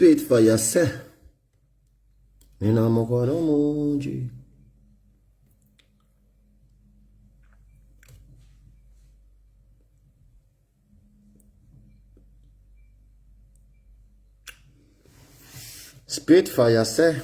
Spitfire say, nina mukwano mungi. Spitfire say,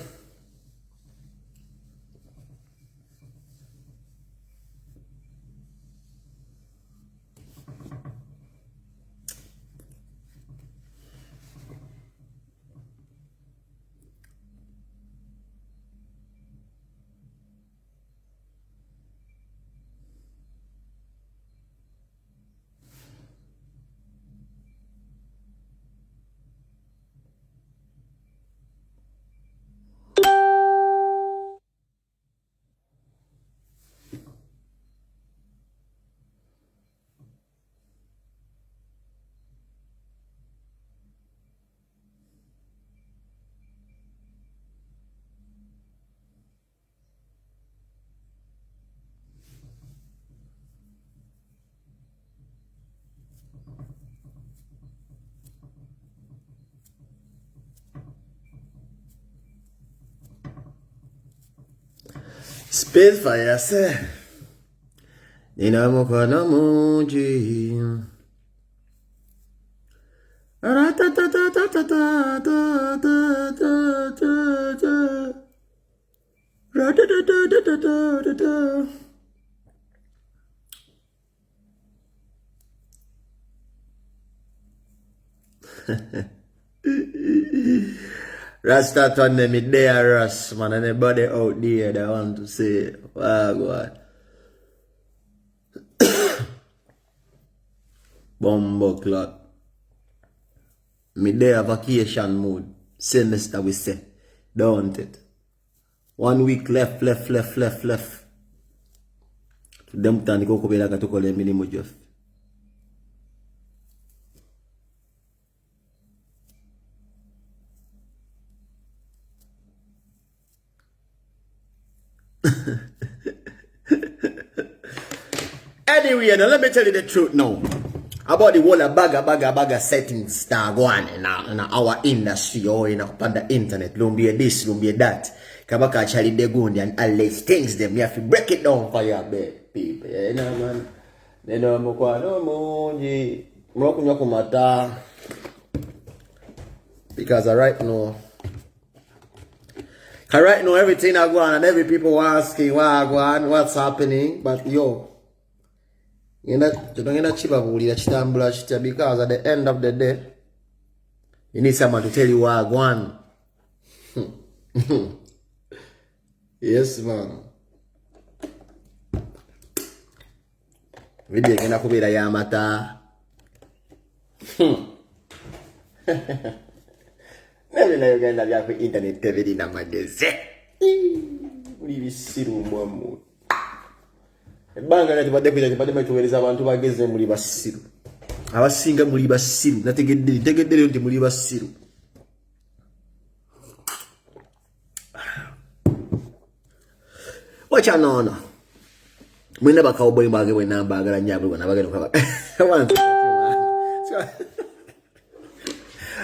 Spitfire say, nina mukwano mungi. Rasta turn them in there, Russ, man. Anybody out there that want to say, wow, God. Bumbo clock. Me there vacation mode. Semester we say. Don't it? 1 week left. Dem tani koko bela katukole minimo jof. Anyway, now let me tell you the truth now. About the whole bagger settings that go on in our industry or in upon the internet. Don't be this, don't be that. Kabaka actually they go and all these things them. You have to break it down for your people. You know, man. They know no money. Because right now everything I go on and every people asking why I go on, what's happening. But yo, you know, because at the end of the day, you need someone to tell you why I go on. Yes, man. Video kena kubira ya mata. Never know you're gonna have internet TV na magazine. Uri bisiru mwamu. Banga na tibade metuweleza abantu bageze muri basiru. Abasinga muri basiru. Nategedde ndi muri basiru. Wacha nona. Mwina bakawboy mbage wena mbagala nyabwe wana bagalo kwa.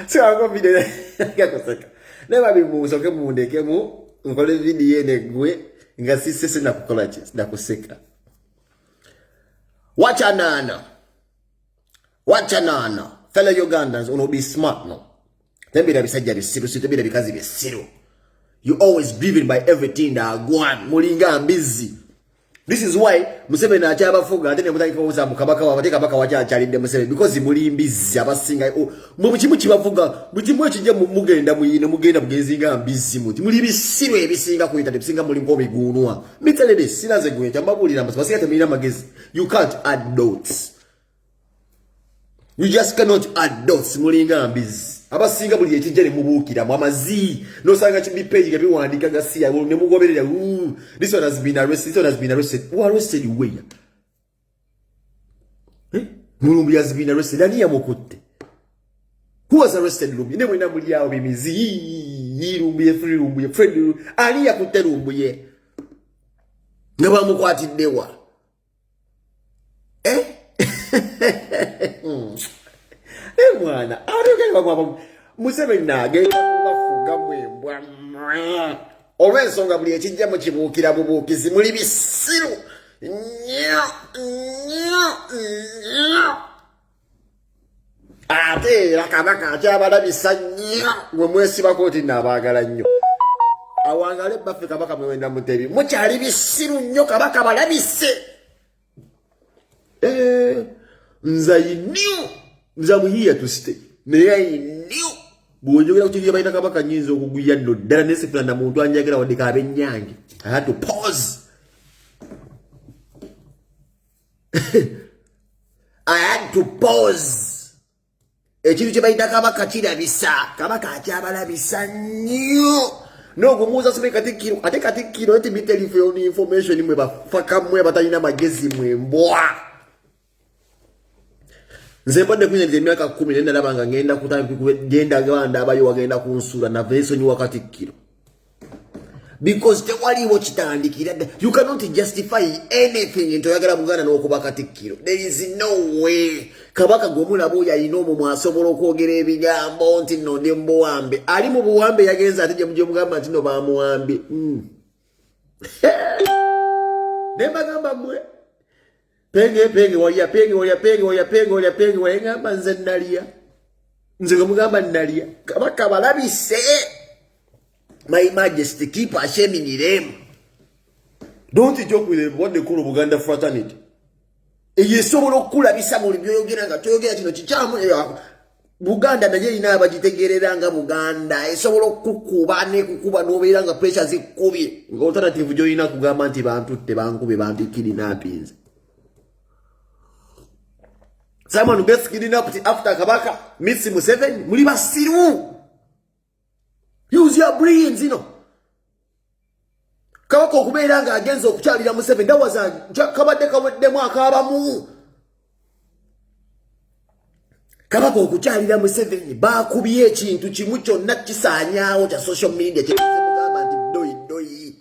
So I go video ngakoseka. Neba bimuso ke mundeke mu ngole video negwe ngasisese na kukola na kuseka. Wacha nana. Fellow Ugandans uno be smart no. Tembira bisajja bisiru sitembira bikazi bisiru. You always driven by everything that go on. Mulinga busy. This is why Museveni achaba fuga atene mutaki kuuza mukabaka wa bateka baka wacha achalinde Museveni because mulimbizi abasinga mu bikimu kibavuga butimwe kijje mugenda muyine mugenda bugezinga mbizi muti mulibisirwe ebisinga kuita bisinga mulingo bigunwa mitelede sinaze gweta mbabulira mbasi atemira magezi. You can't add dots. You just cannot add dots mulinga mbizi abasinga buli ekijje mubukira mu amazi no sanga chibi page gabi wandika gasiya ne mugoberera this one has been arrested. Who arrested you where? Mulumbi has been arrested. Ani yamukutte? Who was arrested Lumbi? Ne mwina muli yawo bimizi Lumbi free Lumbi friend ani yakutte Lumbi ye nga bamukwatiddewa mwana Museveni agenda kubafuga mwembwa olw'ensonga buli ekijja mu kibuukira bubuukizi muli bisiru ate era Kabaka akyabalabisa nnyo gwe mwesibako nti naabaagala nnyo awangale baffe Kabaka Mwenda Mutebi mukyali bisiru nnyo Kabaka balabise nza you nza mu here to stay naye I knew bw'ojogera ku TV bayita Kabaka nyinza okugwiya nno ddala nesifuna na muntu anjagala wadde kaabe nnyange I had to pause I had to pause ekintu kye bayita Kabaka kirabisa Kabaka akyabalabisa nnyo n'okumuuza sobe Katikkiro ate Katikkiro eti bitelifu information mwe bafaka mwe batalina magezi mwe mbwa nze mbadde kunyiriza emyaka 10 nalaba nga ngenda genda ganda abayo wagenda kunsula na vesonyi wa Katikkiro because tewaliwo kitandikira you cannot justify anything into yagala Buganda n'okuba Katikkiro there is no way Kabaka gw'omulabo yalina omumwa asobola okwogera ebigambo nti nno ndi mubuwambe ali mu buwambe yagenza ate gye mugamba nti no bamuwambe ne bagamba mwe penge walya ngamba nze nalya nze gwe mugamba nalya Kabaka balabise My Majesty, keep shaming them. Don't joke with what they call Buganda fraternity. Eyesobola okulabisa mu byoyogera nga toyogera kino kikyamu Buganda naye ina abagitegerera nga Buganda esobola okukuba ne kukuba n'obeera nga pressure zikubye nga alternative joyina kugamba nti bantu tebankube bantu kidnappings. Someone who gets kidnapped after Kabaka meets Museveni muli basiru. Use your brains, you know. Kabaka okubeera nga agenza okukyalira Museveni ndawaza kabadde kaweddemu akaabamu. Kabaka okukyalira Museveni baakubye ekintu kimu kyonna kisaanyaawo kya social media kyemugamba nti doyi.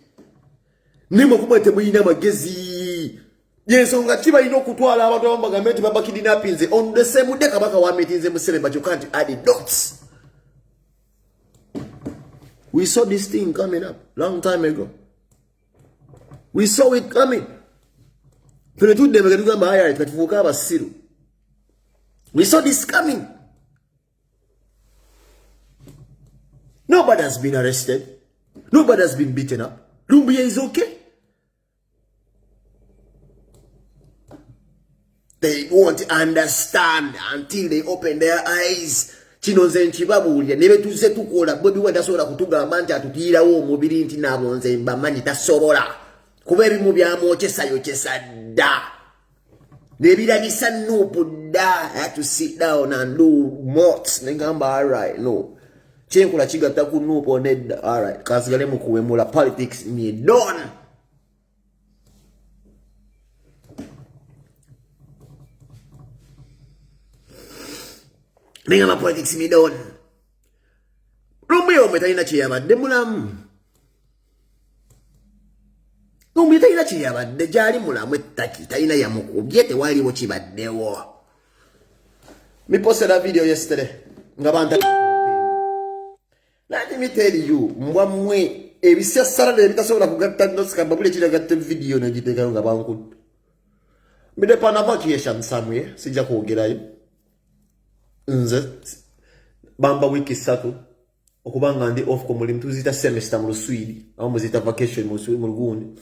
Nimwe kumwe temuyina amagezi. Yensonga kibalina okutwala abantu abamubagambe nti baba kidnappings on the same day Kabaka wameetinze Museveni but you can't add the dots. We saw this thing coming up long time ago. We saw it coming. We saw this coming. Nobody has been arrested. Nobody has been beaten up. Lumbuye is okay. They won't understand until they open their eyes. Kino nze nkibabuulira ne betuze tukola Bobi Wine tasobola kutugamba nti atutiirawo omubiri nti nabo nze mbamanyi tasobola kuba ebimu byamwokyesa dda nebirabisa Nuupu dda. I had to sit down and do mots negamba alright no kyenkola kigatta ku Nuupu nedda alright kasigale mu kuwemula politics ni done. Ninga ma politics mi don. Lumbuye talina kyeyabadde mulamu. Lumbuye talina kyeyabadde gyali mulamu ettaki talina yamukubye tewaliwo kibaddewo. Me posted a video yesterday nga banta. Let me tell you mbwa mmwe ebisasala ebitasobola kugatta nosika babule kiragatta video nagiteekayo nga bankudde. Mide pana vacation somewhere sijja kwogerayo. Nze bamba wiki 3 okubanga ndi off ko mulimu tuzita semester mu Luswidi aho muzita vacation mu Luswidi mu Lugundi.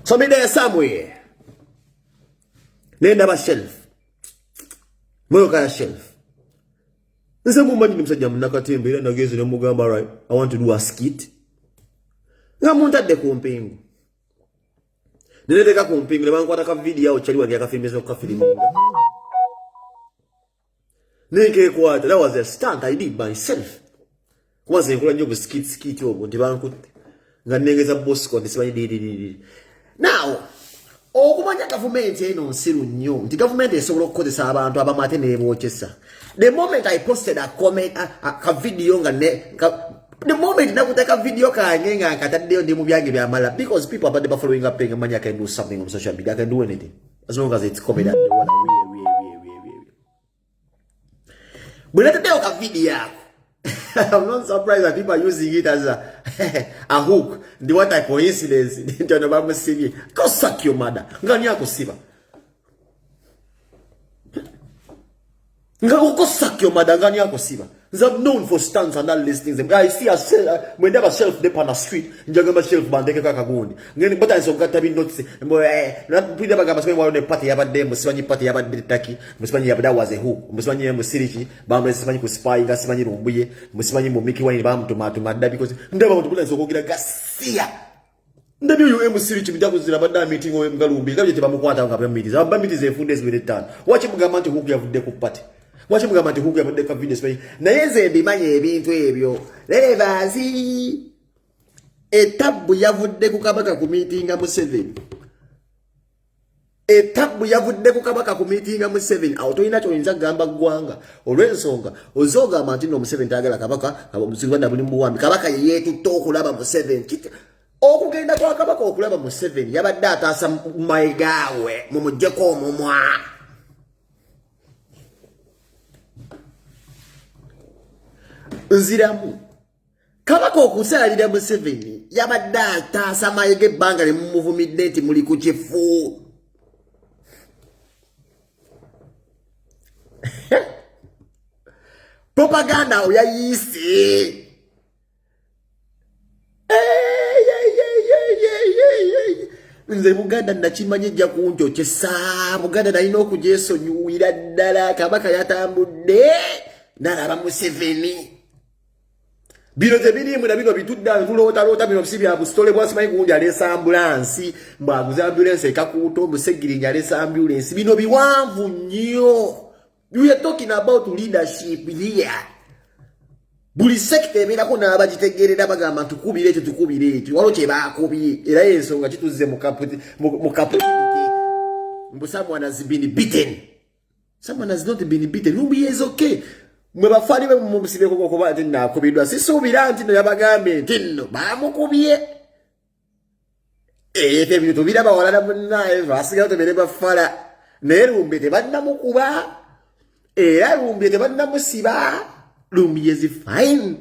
So me there somewhere nenda ba shelf moyo kaya shelf nse mumanyi musajja munakatembe era nageze ne mugamba right I want to do a skit nga muntadde ku mpingu nileteka ku mpingu ne bankwata ka video awo kyali wange akafilmesa ku kafiliminga. That was a stunt I did myself. Was a good skit over the banquet. Ganega Bosco, this way did. Now, Okumanya government no siru nyo. The government is so called the Saba to Abamatene Wochesa. The moment I posted a comment, a video, the moment now take a video and cut the movie mala because people are following up paying money. I can do something on social media, I can do anything as long as it's coming at the one. But let me tell you a video. I'm not surprised that people are using it as a hook. The what type of coincidence? Go suck your mother. Ngani yako siba. Go suck your mother. Ngani yako siba. I'm known for stunts and all these things. I see a when they have a shelf there on the street. Njagamba shelf bandeke kakagundi. Ngani bota nso kata bi notice. Mbo not put them bagamba sema wale party yaba dem. Musibanyi party yaba bitaki. Musibanyi yaba that was a hook. Musibanyi musirichi. Bamba musibanyi ku spy. Musibanyi rumbuye. Musibanyi mumiki wani bamba tumada because ndaba mtu bula nso kugira gasia. Ndabi uyu musirichi bidaku zira bada meeting owe mgalumbi. Kabye tebamukwata ngapya meetings. Aba meetings e food days with it done. Watch mugamba nti hook yavude ku party. Wachi mugamba nti huku yabadde ka video space na yenze mbimanye ebintu ebyo Relevance etabu yavudde ku kabaka ku meeting mu 7 etabu yavudde ku kabaka ku meeting mu 7 awo toyina kyoyinza gamba gwanga olw'ensonga ozoga amanti no mu 7 tagala kabaka omusiganda buli muwambi kabaka yeetutta okulaba mu 7 okugenda kwa kabaka okulaba mu 7 yabadde ataasa mayigawe mu mujjeko omumwa nziramu kabaka okusalira mu 7 yabadde ataasa mayege ebbanga limumuvumidde nti muli ku kifu propaganda oyayise nze Buganda nakimanye jja kunjokyesa Buganda nalina okugyesonyiwira ddala kabaka yatambudde nalaba mu 7 bino tebirimu na bino bitudda tulota bino bisi bya bustole bwasimanyi kundi alesa ambulance mbaguza ambulance ekakuto musegirinya alesa ambulance bino biwanvu nnyo. We are talking about leadership here. Buli sector ebeerako n'abagitegeerera bagamba tukubire ekyo waliwo kye baakubye era y'ensonga kituze mu kapuliti mbu someone has been beaten. Someone has not been beaten. Lumbi is okay. Mwe bafani mu musibe koko kuba nti nakubidwa sisuubira nti no yabagambe nti nno baamukubye ebyo tubiraba walala munnaye basigala tebere bafala naye Lumbi tebannamukuba era Lumbi tebannamusiba. Lumbi is fine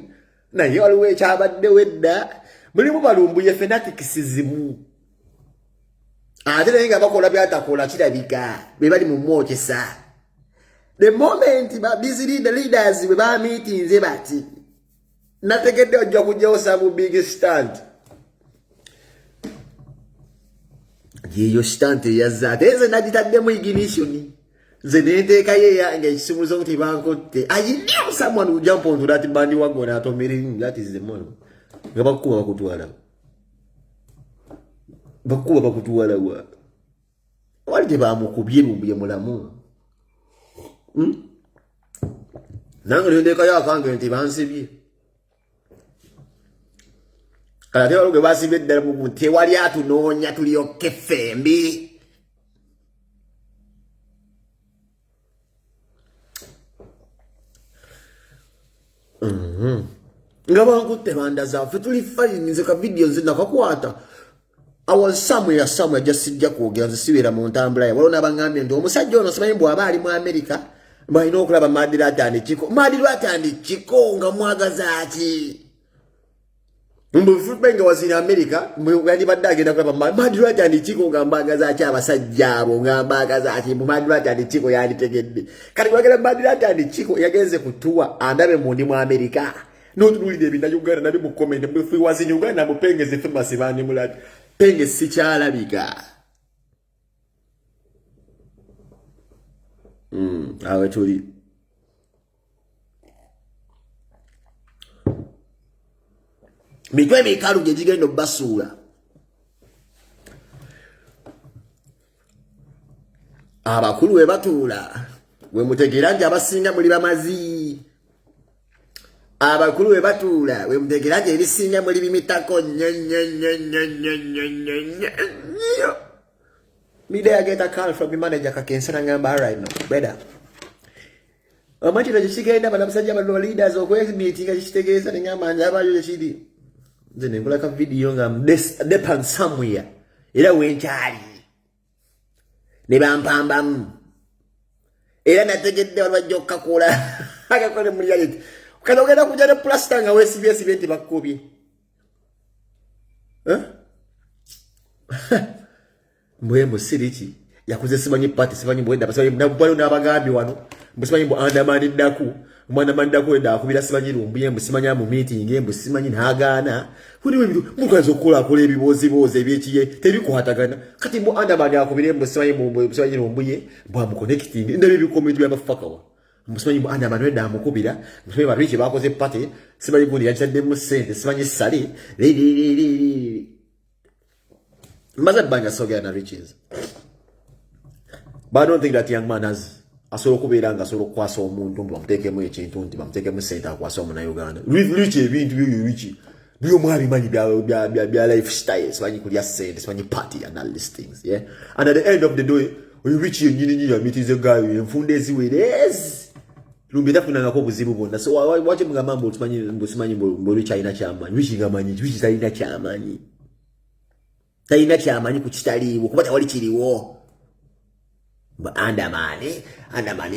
naye waliwo ekyabaddewo edda mulimu balumbuye fanaticism ate naye nga bakola byatakola kirabika be bali mu mwokyesa. The moment busy leaders we ba meetings bati nategedde ojja kujjawo some big stand yeyo stand yazza teze naditaddemu ignition zeneteka ye yange ekisumuzo nti bankotte I knew someone would jump onto that bandwagon atomiring. That is the moment ngabakuba bakutwala wa wali bamukubye Lumbi mulamu nange ndeka yakange nti bansibye kala tewa luge basibye ddala mu tewali atunoonya tulyoke fembi nga bankutte banda zaffe tuli fine nze ka video nze nakakwata I was somewhere just sijja kwogera nze sibeera mu ntambula ya waliwo n'abangambye nti omusajja ono simanyi bw'aba ali mu America balina okulaba Madilu atandikiko nga mwagaza ati mbu Football was in America mwali badde agenda kulaba Madilu atandikiko nga mbagaza ati abasajja abo nga mbagaza ati Madilu atandikiko yanditegedde kati kwagala Madilu atandikiko yagenze kutuwa andabe mundi mu America n'otunulira ebinda Uganda nali mu comment mbu was in Uganda mupengeze famous bani mulati penge sikyalabika awe tuli mitwe mikalu gye gigenda obbasuula abakulu we batuula we mutegeera nti abasinga muli bamazi abakulu we batuula we mutegeera nti ebisinga muli bimitako Midday I get a call from the manager kakensana ngamba right now brother amachira kikigenda banabasajja bano leaders okwezi meeting kitegeeza ngamba njabayo kidi nze nengola ka video nga depan somewhere era wenkyali ne bampambamu era nategedde wabajja okukakola akakole mu reality Kano genda kujja ne plaster nga weesibye nti bakubye. Mbwembo siriki yakuze simanyi party simanyi bwenda basaye nabalo nabagambi wano mbisimanyi mbo andamani daku mwana mandako enda akubira simanyi lumbuye mbisimanya mu meeting mbisimanyi nagana kuli webiru mukazo kola kola ebibozi ebyekiye tebikuhatagana kati mbo andamani akubire mbisimanyi lumbuye bwa mu connecting ndabe bikomedi bya mafakawa mbisimanyi mbo andamani wenda amukubira mbisimanyi babichi bakoze party simanyi gundi yachadde mu sente simanyi sali Maza banga sogea na riches. But I don't think that young man has a solo kubiranga solo kwasa omuntu bamuteke mu ekintu nti bamuteke mu center kwasa omu na Uganda. Rich ebintu byo rich. Biyo mwali manyi bya lifestyle, simanyi kulya sente, simanyi party and all these things, yeah. And at the end of the day, when you reach nyinyi ya meet is a guy mfundezi wedes. Lumbita funanga ko buzibu bonna. So wache mgamambo simanyi mbo China chama. Wichi ngamanyi, wichi China chama ni. Taina chamanyi kuchitaliwo kuba tawali kiriwo andamani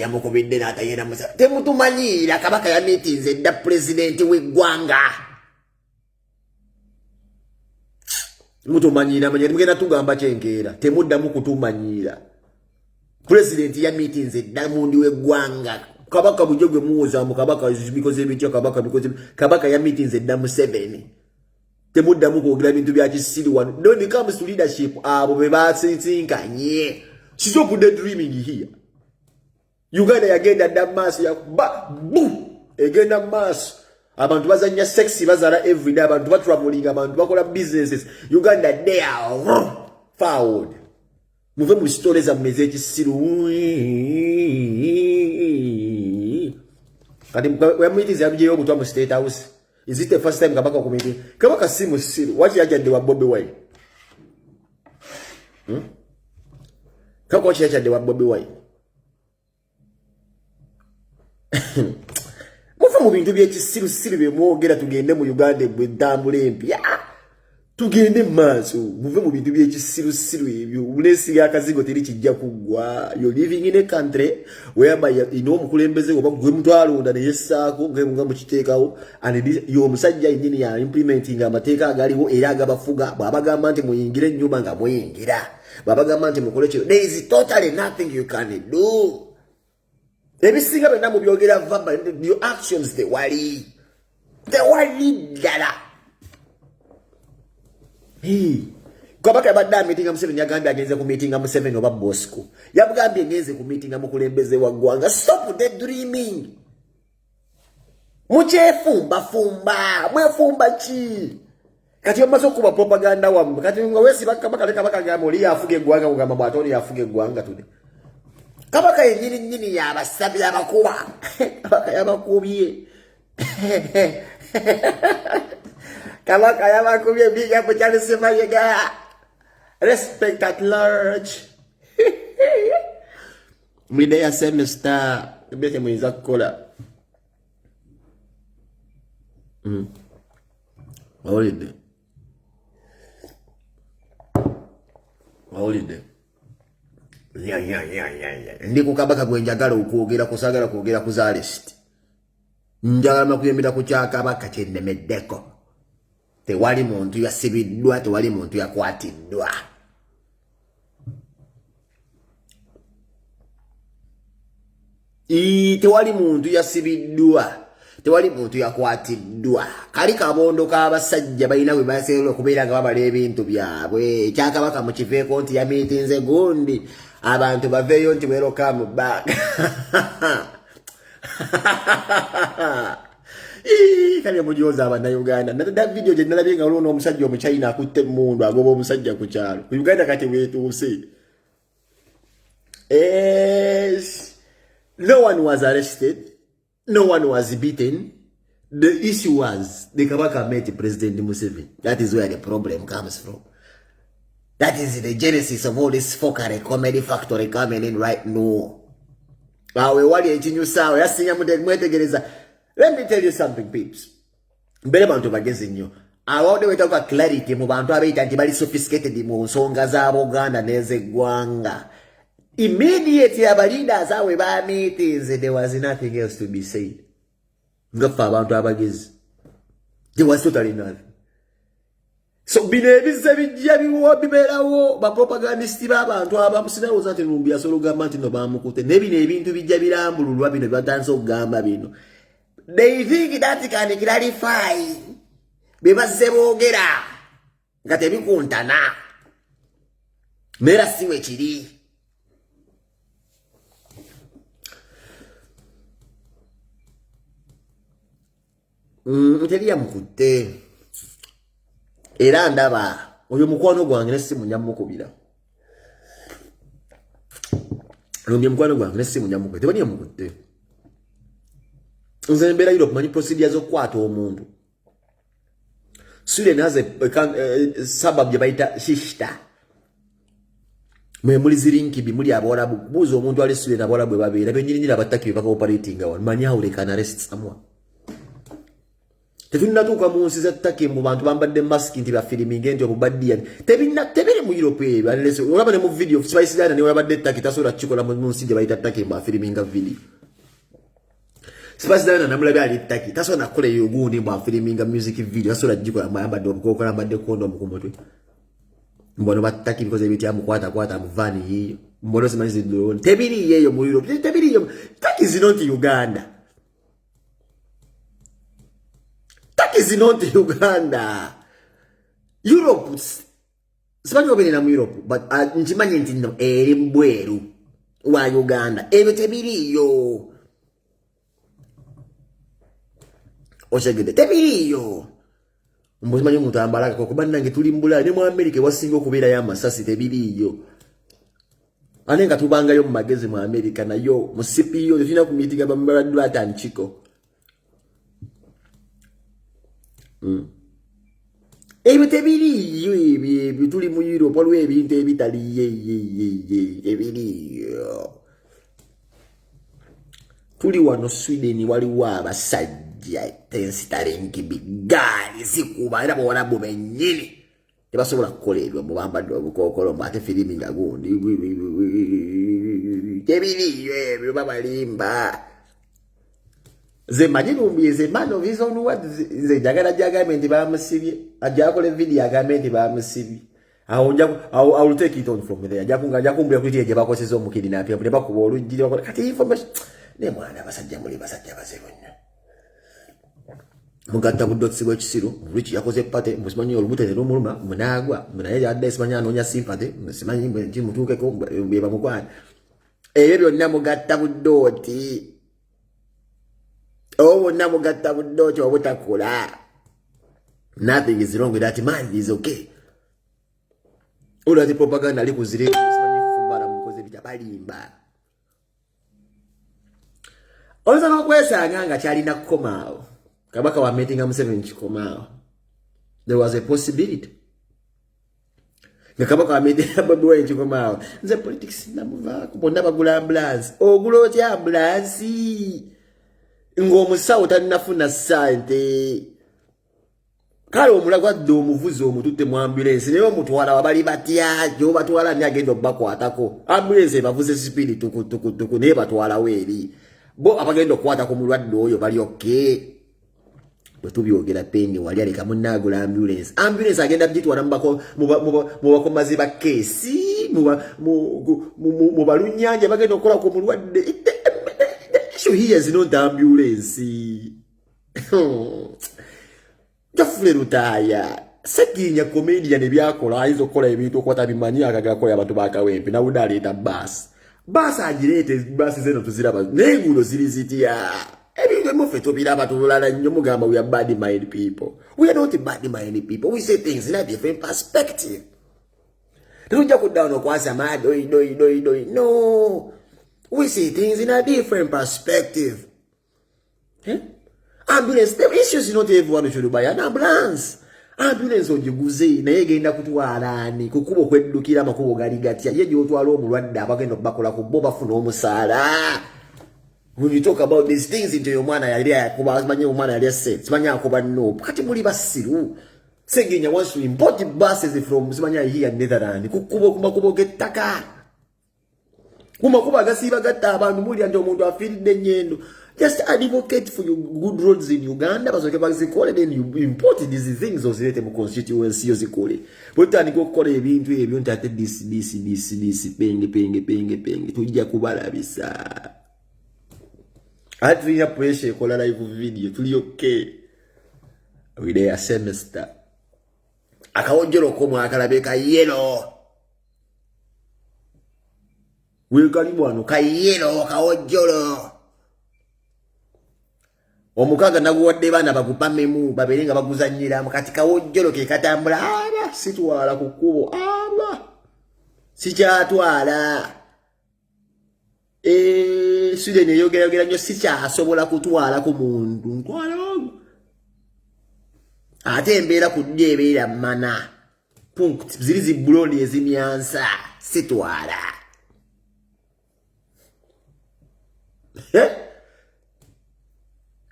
yamukubidde n'atayenda musa temutumanyira kabaka yameetinze dda president w'eggwanga mutumanyira manya mugenda tugamba kyenkeera temuddamu kutumanyira president yameetinze dda mundi w'eggwanga kabaka bujogwe muwoza mu kabaka bikoze bityo kabaka yameetinze dda mu 7 temuddamu kwogera bintu bya kisiri wano. When it comes to leadership, abo be batsinkanye. Stop the dreaming here. Uganda yagenda damas ya egenda mass. Abantu bazanya sexy bazara every day, abantu batraveling, abantu bakola businesses. Uganda they are forward. Muve mu stories za mmeze ekisiru. Kati mwamitize yabijeyo obutwa mu State House. Is it the first time kabaka kumiti? Kabaka simu siru. Wachi yajade wa Bobby Wine? Kabaka wachi yajade wa Bobby Wine? Mufa mu bintu bye siru bye mwogera tugende mu Uganda bw'entambula mpya. Tugende maaso. Muve mu bintu bye siru ebyo. Ulesi akazigo teri kijja kugwa. You're living in a country whereby mukulembeze oba gwe mutwalo onda ne yessaako nga mukiteekawo and yo musajja yennyini ya implementing amateeka agaliwo era agabafuga bw'abagamba nti muyingire ennyumba nga muyingira bw'abagamba nti mukole kino. There is totally nothing you can do. Ebisinga byonna mu byogera verbal, your actions tewali ddala. Kabaka yabadde meetinga Museveni yagambye agenze ku meetinga Museveni oba Bosco. Yabugambye ngenze ku meetinga mukulembeze wa ggwanga. Stop the dreaming. Muchefumba mwefumba ki. Kati omaze okuba propaganda wammwe. Kati nga wesi kabaka gamba oli afuge eggwanga kugamba bw'atoli afuge eggwanga tude. Kabaka yennyini yabasabye abakuba. Kabaka yabakubye. Kabaka yabakubye big up Charles Mayega. Respect at large. Midaya semester. Bete mwiza kukola. Holiday. Yeah. Ndi kukabaka gwenjagala okwogera kusagala kwogera ku Zalist. Njagala makuyembera ku Kyakabaka kyennemeddeko. Tewali muntu yasibiddwa, tewali muntu yakwatiddwa. Tewali muntu yasibiddwa, tewali muntu yakwatiddwa. Kali kabondo k'abasajja balina bwe baseera okubeera nga babala ebintu byabwe. Kyakabaka mukiveeko nti yamiitinze gundi abantu baveeyo nti welcome back. Kali mujoza abannayuganda natadda video gye nalabye nga olwo n'omusajja omuchina akutte emmundu agoba omusajja ku kyalo. Uganda kati weetuuse. No one was arrested. No one was beaten. The issue was the Kabaka met President Museveni. That is where the problem comes from. That is the genesis of all this fuckery comedy factory coming in right now. Wali ekinyusa yasinya mwetegereza. Let me tell you something, peeps. Mbere bantu bagezi nnyo. Awode wetaka clarity mu bantu abeita nti bali sophisticated mu nsonga za Buganda n'ezeggwanga. Immediately our leaders are meetings, there was nothing else to be said. ngafa abantu abagezi. There was totally nothing. So bino ebize bijja biwo biberawo ba propagandisti b'abantu abamusina uzante numbi asolo gamba nti no bamukute ne bino ebintu bijja birambululwa bino batanso gamba bino. They think that can clarify bebazze boogera nga tebikuntana mera siwe kiri. Nteliya mukute era ndaba oyo mukwano gwange nesimu nyamukubira lumye mukwano gwange nesimu nyamukubira tebani yamukute nze mbera Europe manyi procedures zokwata omuntu Sweden has a suburb yabaita Shishta mwe muli zirinki bi muli abawarabu buzo omuntu ali Sweden abawarabu babira benyirinyira abataki baka operating awo manyi hawule kana arrest someone. Tebinna tuka munsi za take mu bantu bambadde mask nti ba filming enti obubaddiya tebiri mu Europe balese olaba ne mu video Spice Dana ne wabadde take tasola chikola munsi je bayita take ba filming video Spice Dana namulabe ali take tasola kole yoguni ba filming music video tasola jikola mbambadde obukokola mbadde kondo mukumotwe mbono bataki because ebiti amukwata mu van yi mbono simanzi drone tebiri yeyo mu Europe tebiri yo take is not Uganda. That is not Uganda. Europe. Simanyi obere na mu Europe, but nchimanyi nti no eri mbweru wa Uganda. Ebyo tebiriyo. Oshegede tebiriyo. Mbuzimanyi omuntu ambalaka kwa kuba nange tuli mbula ne mu America wasinga okubeera ya masasi tebiriyo. Anenga tubangayo mu magezi mu America nayo mu CPO tulina ku meeting abambala dwata nchiko. Ebyo tebiriyo ebyo tuli mu Europe waliwo ebintu ebitali ebiriyo. Tuli wano Sweden waliwo abasajja tensitalenki bigaali zikuba era bawalabu bennyini tebasobola kukola ebyo mubambadde obukokolo mbate filimi nga gundi tebiriyo ebyo babalimba. Ze majinumbi ze man of his own words ze jagala jagamente bamusibye ajakole video agamente bamusibye I will take it on from there jakumbira kuti eje bakoseza omukidi na pia bule bakuba olujjira bakola kati information ne mwana basajja muli basajja bazebonnya mugatta budotsi bwe kisiro rich yakoze pate musimanyi olubute ne rumuluma munagwa munaye adde simanya anonya simpate musimanyi mwe mutuke ko beba mukwana ebyo byonna mugatta budoti. Oh, namugatta budoti obutakola. Nothing is wrong with that man. He's okay. Ula ti propaganda ali kuzire simanyi fubala mukoze bitabalimba. Oza nokwesa nganga chali na kukomao. Kabaka wa meeting Museveni chikomao. There was a possibility. Kabaka wa meeting Bobi Wine chikomao. Nze politics namuva kuponda bagula ambulance. Ogulo ti ambulance. Ng'omusawo tanafuna sante kale omulagwa ddo omuvuzi omututte mu ambulance naye omutwala wabali batya jo batwala ni agenda obakwatako ambulance bavuze speed tuku naye batwala weeri bo abagenda okukwatako mulwadde oyo bali okay bwe tubyogera pendi wali aleka munnagula ambulance agenda bgitwala mu bakomazi ba keesi mu balunyanja bagenda okukola ku mulwadde. So he has no ambulance. Jafule rutaya. Sekinya comedian ebyakola ayizo kola ebintu okwata bimanyi akagakola abantu bakawempe na udaleta bus. Bus agirete bus zeno tuziraba. Nengulo zirizitia. Ebintu mufeto biraba tulala nnyo mugamba we are bad minded people. We are not bad minded people. We say things in a different perspective. Don't just put down okwasa doi. No. We see things in a different perspective. Ambulance, the issue is not everyone should buy an ambulance. Ambulance ojiguze na yegenda kutwalani kukubo kweddukira makubo galigatya yeje otwala omulwadde abagenda bakola ku boba funa omusala. When you talk about these things into your mwana yali akuba manye omwana yali set simanya akuba no kati muri basiru segenya wants to import buses from simanya here in Netherlands kukubo kumakubo getaka. kuba gasiba gatta abantu muli anje omuntu afiridde nyendo. Just advocate for your good roads in Uganda basoke bazikole, then you import these things ozilete mu constituency yozikole. Botani ko kola ebintu ebyo ntate this penge tujja kubalabisa. Atulina pressure kola live video tuli okay. We there semester. Akawojero ko mwakalabeka yellow. Wilkali bwano ka yellow kawojero. Omukaga naguwadde bana bakupamemu baberenga baguzanyira mukati kawojero ke katambula aba sitwala ku kubo aba sikyatwala Sweden yogera nnyo sikyasobola kutwala ku muntu ntwala ate embeera ku ddyo ebeera mana punkt ziri zibuloni ezimyansa sitwala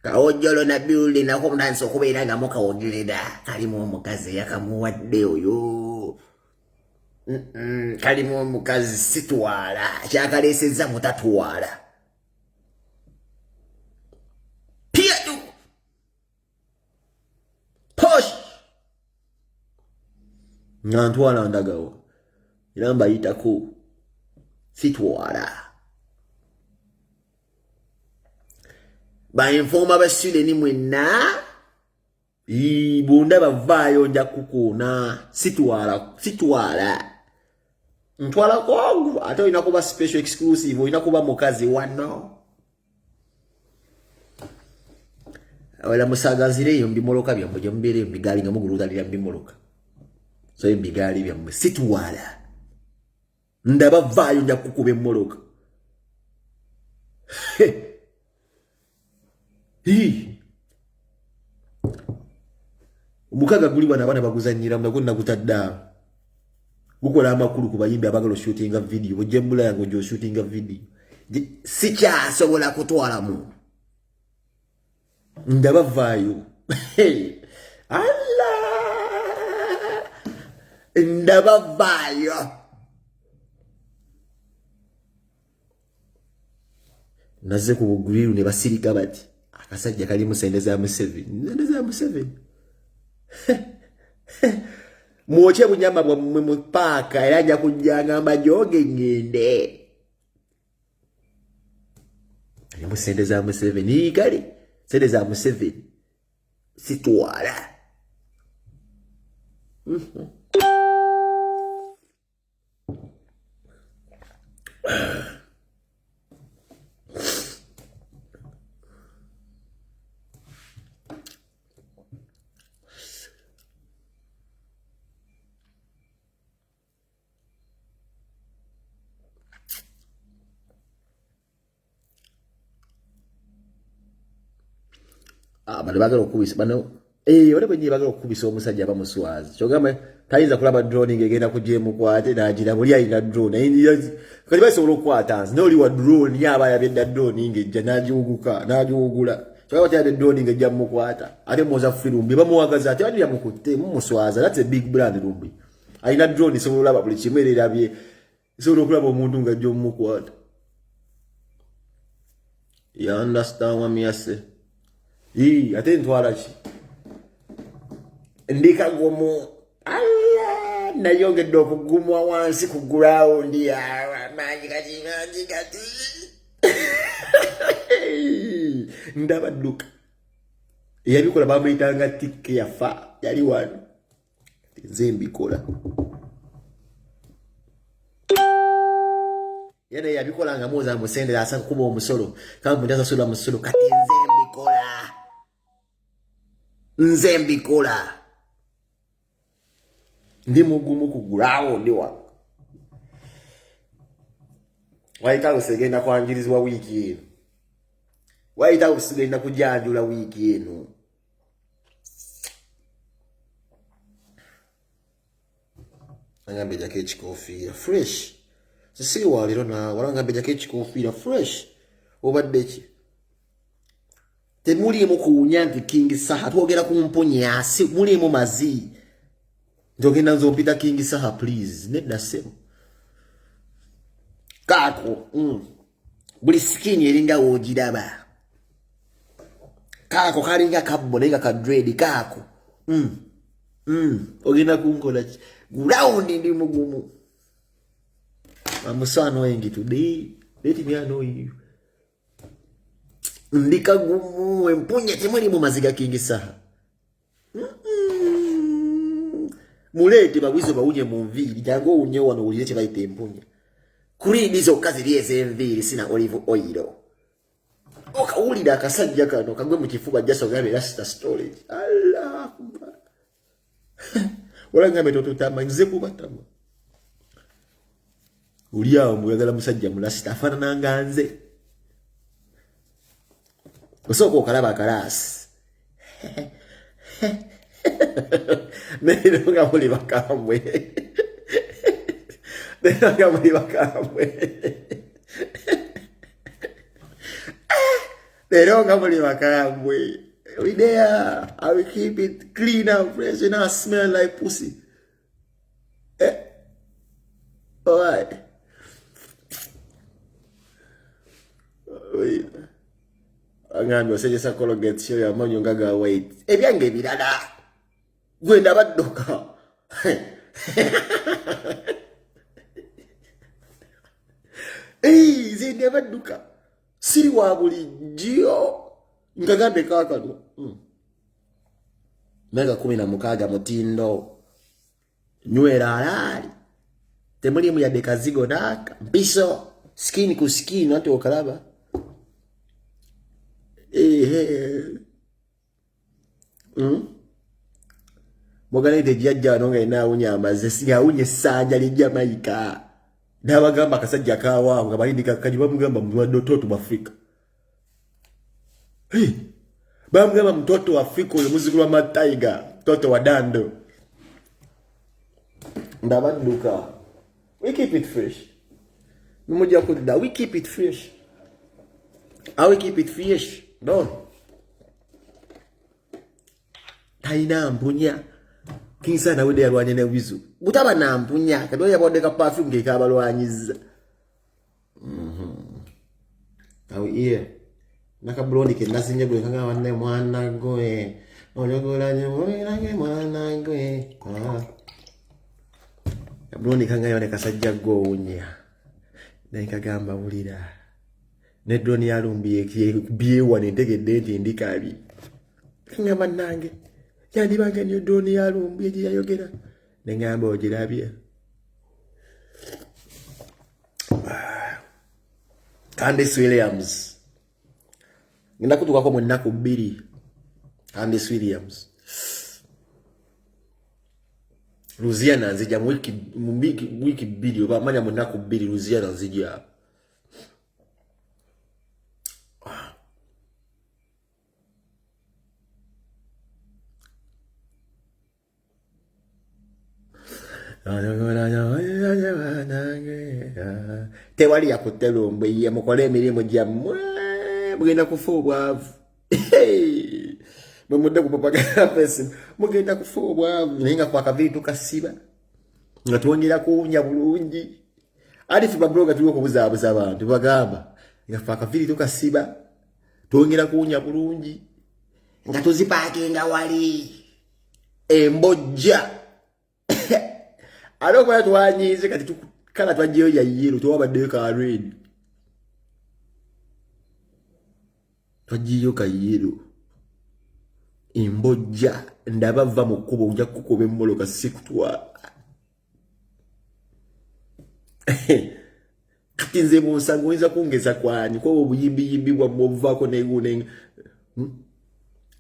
kawojolo na building nako mnansi okubeera nga mukawogerera kalimu omukazi yakamuwadde oyo kalimu omukazi sitwala kyakaleesezza mutatwala piatu posh nga ntwala ndagawa era mbayitako sitwala ba informa basule ni mwenna bunda bavaayo nja kukuuna sitwala ntwala kwangu ate olina kuba special exclusive olina kuba mukazi wano awala musagazireyo mbimoloka byammwe gye mubeereyo mbigaali nga mugulutalira mbimoloka so embigaali byammwe sitwala ndaba vaayo nja kukuba emmoloka omukaga guli bwana abana baguzanyira mnago nakutadda gukola amakulu ku bayimbi abagala shootinga video bojembula yango njo shootinga video sikyasobola kutwalamu ndaba vaayo Allah ndaba vaayo naze ku bugwiru ne basirika bati akasajja kali musendeza ya Museveni muoche bunyama bwa mupaka era nja kujjanga majoge ngende ali musendeza ya Museveni kali sendeza ya Museveni sitwala bano bagala okubisa bano ole bwenyi bagala okubisa omusajja abamuswazi kyogamba tayinza kulaba drone ngegenda kujemu kwate nagira buli ayina drone kali basobola okukwata nzi noli wa drone yaba yabedda drone ngejja nagiwugula kyogamba tayade drone ngejja mukwata ate moza film bamuwagaza ate bali yamukutte mumuswaza that's a big brand rumbi ayina drone sobola laba buli kimwe erabye sobola okulaba omuntu nga jjo mukwata you understand what me say ate ntwala ki ndika gomo alla nayongedde okugumwa wansi ku ground ya manji kati ndaba duka yabikola bamuyitanga tike yafa yali wano nze mbikola yene yabikola nga muza musendera asa kuba omusolo kama mundaza solo musolo kati nze mbikola ndi mugumu ku ground wa waita usegenda kwanjirizwa wiki eno waita usegenda kujanjula wiki eno angambe jake chikofia fresh sisi waliro na walangambe jake chikofia fresh obadde ki temulimu kuwunya nti King Saha twogera ku mponya asi mulimu mazi njogenda nzompita King Saha please nedda sebo Kaako. Buli skin eringa wogiraba. Kaako kalinga kabbo nenga ka dread kaako. Ogenda kunkola ground ndi mugumu. I'm so annoying today. Let me annoy you. Ndika gumu empunya temuli mu maziga kingi saha. Mulete bagwizo bawunye mu nviri jango unye wano ulire kye bayite empunya. Kuri bizo kazi lyeze enviri sina olive oil. Okawulira akasajja kano kagwe mu kifuba jaso gabe rasta storage. Allah. Wala ngame totutama nze kubatama. Uliao muyagala musajja mulasta afaanana nga nze. Osoko kalaba kalasi. Nero nga muli bakambwe. Nero nga muli bakambwe. Nero nga muli bakambwe. We there, I will keep it clean and fresh and not smell like pussy. Alright. Wait. Angambi osejesa Colgate show ya manyo ngaga wait. Ebyange birala. Gwenda baddoka. Zinde badduka. Siri wa bulijjo. Ngagambe kakano. Mega 16 mutindo. Nywera alali. Temuli mu yadde kazigo naka. Mpiso. Skin ku skin ate okalaba. Mogalete jjajja nonga ina awunya amaze si awunye sanja lijja maika. Nabagamba kasajja kawa nga balindika kaji bamugamba mtoto wa Afrika. Bamugamba mtoto wa Afrika ule muzikulu wa Mataiga, mtoto wa Dando. Ndabaduka. We keep it fresh. Mmoja kuda we keep it fresh. I will keep it fresh. No. Taina mpunya. Kinsa na wede yalwanye ne wizu. Butaba na mpunya. Kadoya yabodeka perfume ke kabalwanyiza. Awo iye. Nakabloni ke nasinye gwe kanga wanne mwana gwe. Onyogola nyogola mwana gwe. Kabloni kanga yone kasajja gonya. Nekagamba bulira. Nedroni yalumbiye byewa nentegedde nti ndikabi. Ngamba nange. Yandi bange nyo droni yalumbiye gye yayogera. Nengamba ogirabye. Candice Williams. Ngenda kutuka mu nnaku 2. Candice Williams. Luziana nzija mu wiki 2 oba manya mu nnaku 2 Luziana nzija. Tewali yakutelo mbe ye mukole emirimu gyammwe mugenda kufa obwavu. Mwe mudde kupapagana pesi mugenda kufa obwavu naye nga kwakaviri tukasiba nga twongera kuwunya bulungi. Ali fiba bloga tuliwo kubuzaabuza abantu bagamba nga kwakaviri tukasiba twongera kuwunya bulungi nga tuzipakinga wali embojja. Alo kwa twanyize kati tukala twajiyo ya yero twabadde ka red. Twajiyo ka yero. Imbojja ndabava mu kubo ujja kukobe mmoloka sikutwa. Kati nze musango nza kungeza kwani kwa obuyimbi bwa muvako negune.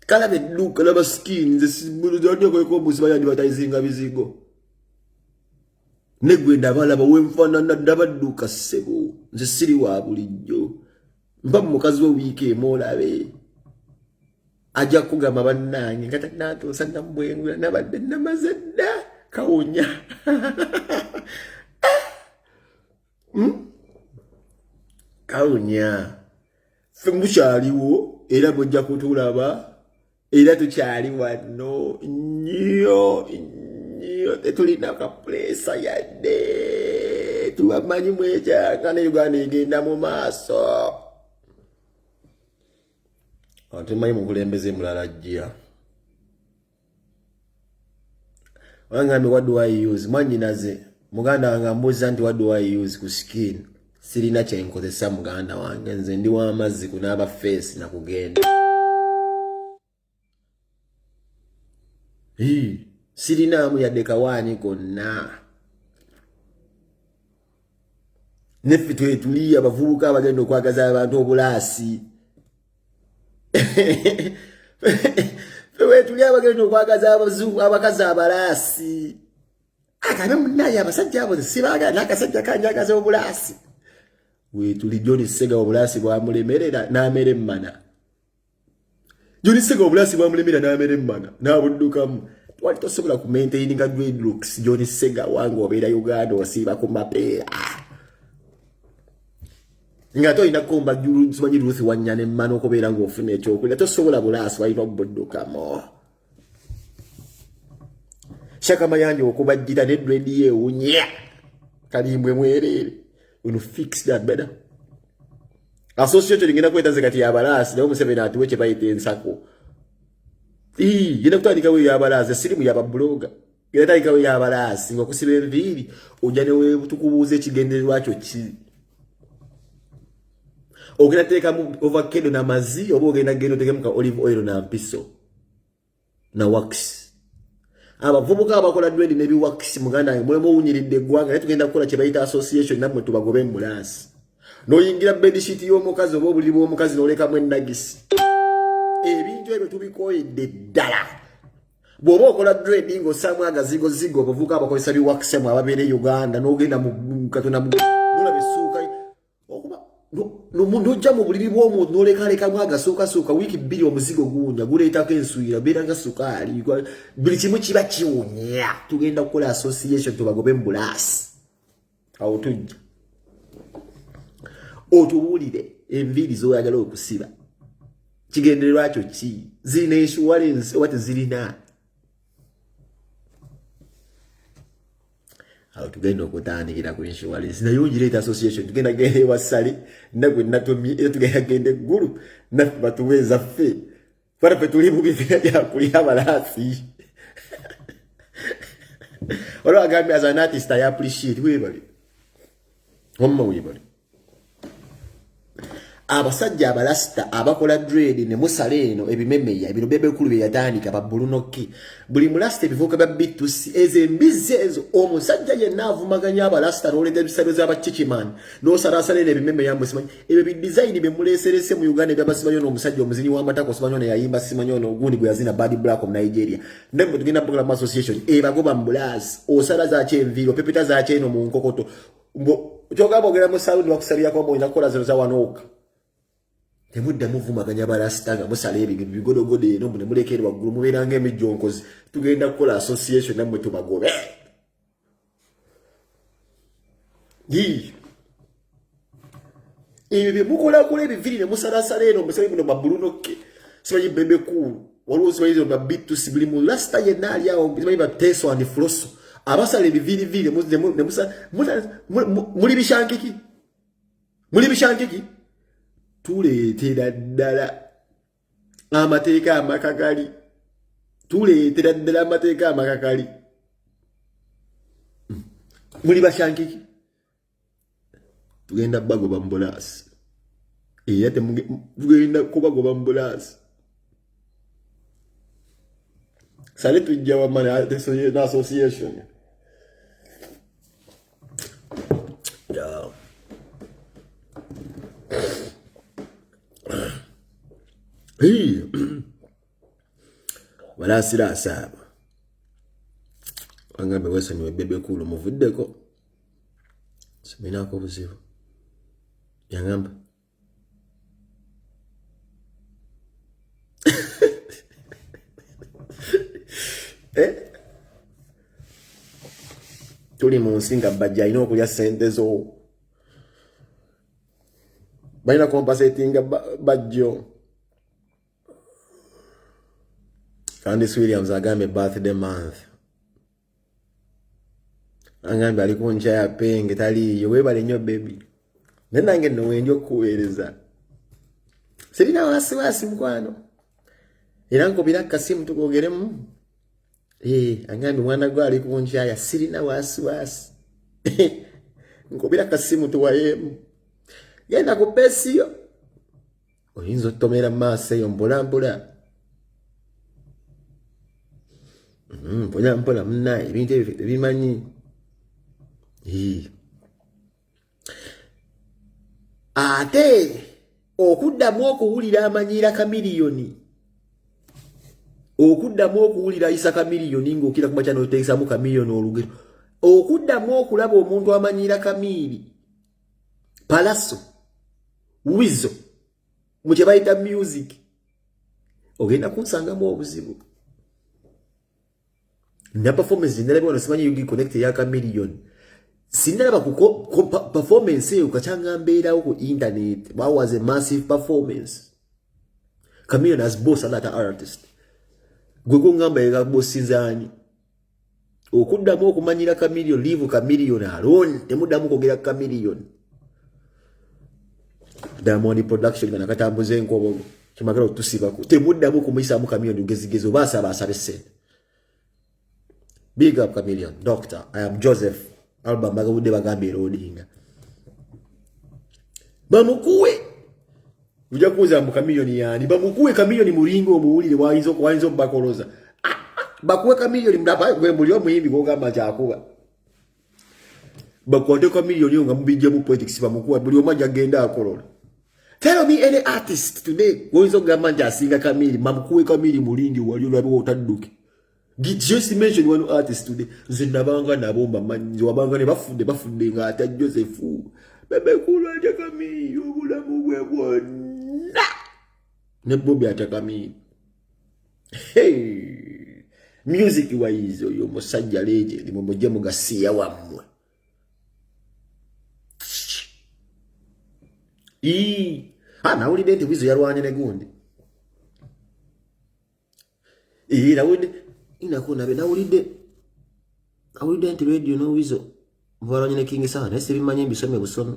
Kala beduka laba skin nze simbulu zonyo ko musiba yandi batayizinga bizigo. Negwe ndabalaba wemfanana ndabaduka sebo nze siri wa bulijjo mba mukazi wo wiki emolabe aja kugamba bannange ngata nato sanda mbwengula nabadde namazedda kawunya. Kawunya fumuchaliwo era bojja kutulaba era tukyali wano nnyo tetulina ka place yadde tubamanyi mwekyaka ne Uganda egenda mu maaso. Atumanyi mukulembeze mulala ajja. Wangambe what do I use? Mwanyinaze muganda wange ambuuza nti what do I use ku skin? Sirina kye nkozesa muganda wange, nze ndi w'amazzi kunaaba face na kugenda. Sirinaamu yadde kawaani konna. Neffe twetuli abavubuka abagenda okwagaza abantu obulaasi. Twetuli abagenda okwagaza abakazi abalaasi. Akabe munnaye abasajja abo sibaagala n'akasajja kanjagaza obulaasi. Wetuli John Sega obulaasi bwamulemerera n'amere emmana. John Sega obulaasi bwamulemerera n'amere emmana n'abuddukamu. Twali tosobola ku maintaininga dreadlocks John Sega wange obeera Uganda osiiba ku mapeera. Nga toyina komba simanyi Ruth Wanyane emmana okubeera ng'ofuna ekyokulya tosobola bulaasi walina obuddukamu. Shaka Mayanja okubajjira ne dread yeewunya. Kalimbwe mwerere. Unu fix that better. Association ngina kwetaze kati ya balasi na Museveni atuwe kye bayita ensako. Yina kutandika we ya balasi sirimu ya babloga. Yina kutandika we ya balasi ngokusiba enviiri ojja ne we tukubuuza ekigendererwa kyo ki. Ogenda teeka mu ovacado na mazi oba ogenda gendo tegemuka olive oil na mpiso na wax. Abavubuka abakola dread ne biwax muganda wange mulemo owunyiridde eggwanga naye tugenda kukola kye bayita association nammwe tubagobe embulaasi. N'oyingira bedsheet y'omukazi oba obuliri bw'omukazi n'olekamu ennagisi. Ebintu ebyo tubikoyedde ddala. Bw'oba okola dread ng'ossaamu agazigozigo abavubuka abakozesa biwaxemu ababeera e Uganda n'ogenda mu Katonda n'olaba essuuka okuba n'ojja mu buliri bw'omuntu n'olekalekamu agasuukasuuka wiiki 2 omuzigo guwunya guleetako ensuira beera nga sukaali buli kimu kiba kiwunya. Tugenda kukola association tubagobe embulaasi. Awo tujja otubuulire enviiri z'oyagala okusiba kigendererwa kyo ki? Zirina insurance oba tezirina? Awo tugenda okutandikira ku insurance naye ongireeta association tugenda genda ewasale nagwe natomye era tugenda genda eggulu naffe batuweeza ffe ffe tuli mu bibira byakulya abalaasi. Olwo agambye as an artist I appreciate weebale omma weebale. Abasajja abalasita abakola dread ne musala eno ebimemeya ebino bebekulu bye yatandika babbulunoki buli mulasita ebivuuka bya bitusi ezo embizi ezo omusajja yenna avumaganya abalasita n'oleeta ebisalo z'abakikiman n'osalaasala eno ebimemeya mwe simanyi ebyo bidizayini bye muleeserese mu Uganda ebyabasimanyi ono omusajja omuzinyi w'amatako simanyi ono yayimba simanyi ono gundi gwe yazina Bad Black of Nigeria ndabwe tugenda Program Association ebagoba mbulaasi osala zaaki enviiri opepeta zaaki eno mu nkokoto kyogamba ogera mu salundi bakusabirako oba olina kukola zino za wanooka. Temudda muvumaganya balasita nga musala ebyo bigodogodo eno ne mulekere waggulu mubeera ng'emijjonkozi tugenda kukola association nammwe tubagobe. Ebyo bye mukolakola ebiviiri ne musalaasala eno musale muno mabbulunokke simanyi bebe kulu waliwo simanyi zo babitusi buli mu lasita yenna ali awo simanyi bateeso and floso abasala ebiviiriviiri ne musala muli bishankiki tuleetera ddala amateeka amakakali. Tuleetera ddala amateeka amakakali. Muli bashankiki. Tugenda bagoba mbulaasi. Era tugenda kubagoba mbulaasi. Sale tujja wamana association. Wala sira asaba angambe wesonyiwe bebe kulu muvuddeko siminako buzibu yangamba tuli mu nsi nga bajja alina okulya ssente zo balina compensatinga bajjo. Candice Williams agambye birthday month Angambe aliko ncha ya penge taliyo webale nnyo baby. Nenange no wenjo kuweleza. Sirina wasiwasi mkwano. Era nkobira kasimu tukogeremu. Angambe mwana gwa aliko ncha ya sirina wasiwasi. Nkobira kasimu tuwayemu. Genda ku pesio. Oyinza otomera maaso eyo mpola. Mpola mna ebintu ebimanyi. Ate okuddamu okuwulira amanyira kamiliyoni. Okuddamu okuwulira isa kamiliyoni ng'okira kuba kyano oteesamu kamiliyoni olugero. Okuddamu okulaba omuntu amanyira kamiri. Palaso. Wizo. Mu kye bayita music. Ogenda kunsangamu obuzibu. Na performance ndalabe wano simanyi yugi connect ya kamiliyoni. Sinalaba ku performance eyo kachanga mbeerawo ku internet. That was a massive performance. Chameleone has boss another artist. Gwego ngamba ega bossinzaani. Okuddamu okumanyira Chameleone, leave Chameleone alone. Temuddamu kwogera Chameleone. Diamond production na katambuze enkobo. Kimagala otusibako. Temuddamu kumuyisaamu Chameleone ugezigezo basaba sente. Big up Chameleone. Doctor, I am Joseph. Album bagawude bagambe loading. Bamukuwe. Uja kuza mu Chameleone yani. Bamukuwe Chameleone mulingo omuwulire wayinzo bakoloza. Bakuwe Chameleone mdapa kwembuli omuyimbi gogamba kyakuba. Bakwate Chameleone nga mubijja mu politics bamukuwe buli omaja agenda akolola. Tell me any artist today wayinzo gamba nti asinga Chameleone bamukuwe Chameleone mulingi wali olwabe otadduke. Just mention one artist today. Zinabanga na bomba manzi wabanga ne bafudde nga ata Joseph. Bebe kula jakami obulamu bwe bwonna. Ne Bobby atakami. Hey. Music wise yo musajja legend mu mujje mugasiya wamwe. Na uli dente wizo yarwanye ne gundi. Na uli inakuna be nawulidde nti radio no wizo mwaranye ne King sana ese bimanye mbisome busomi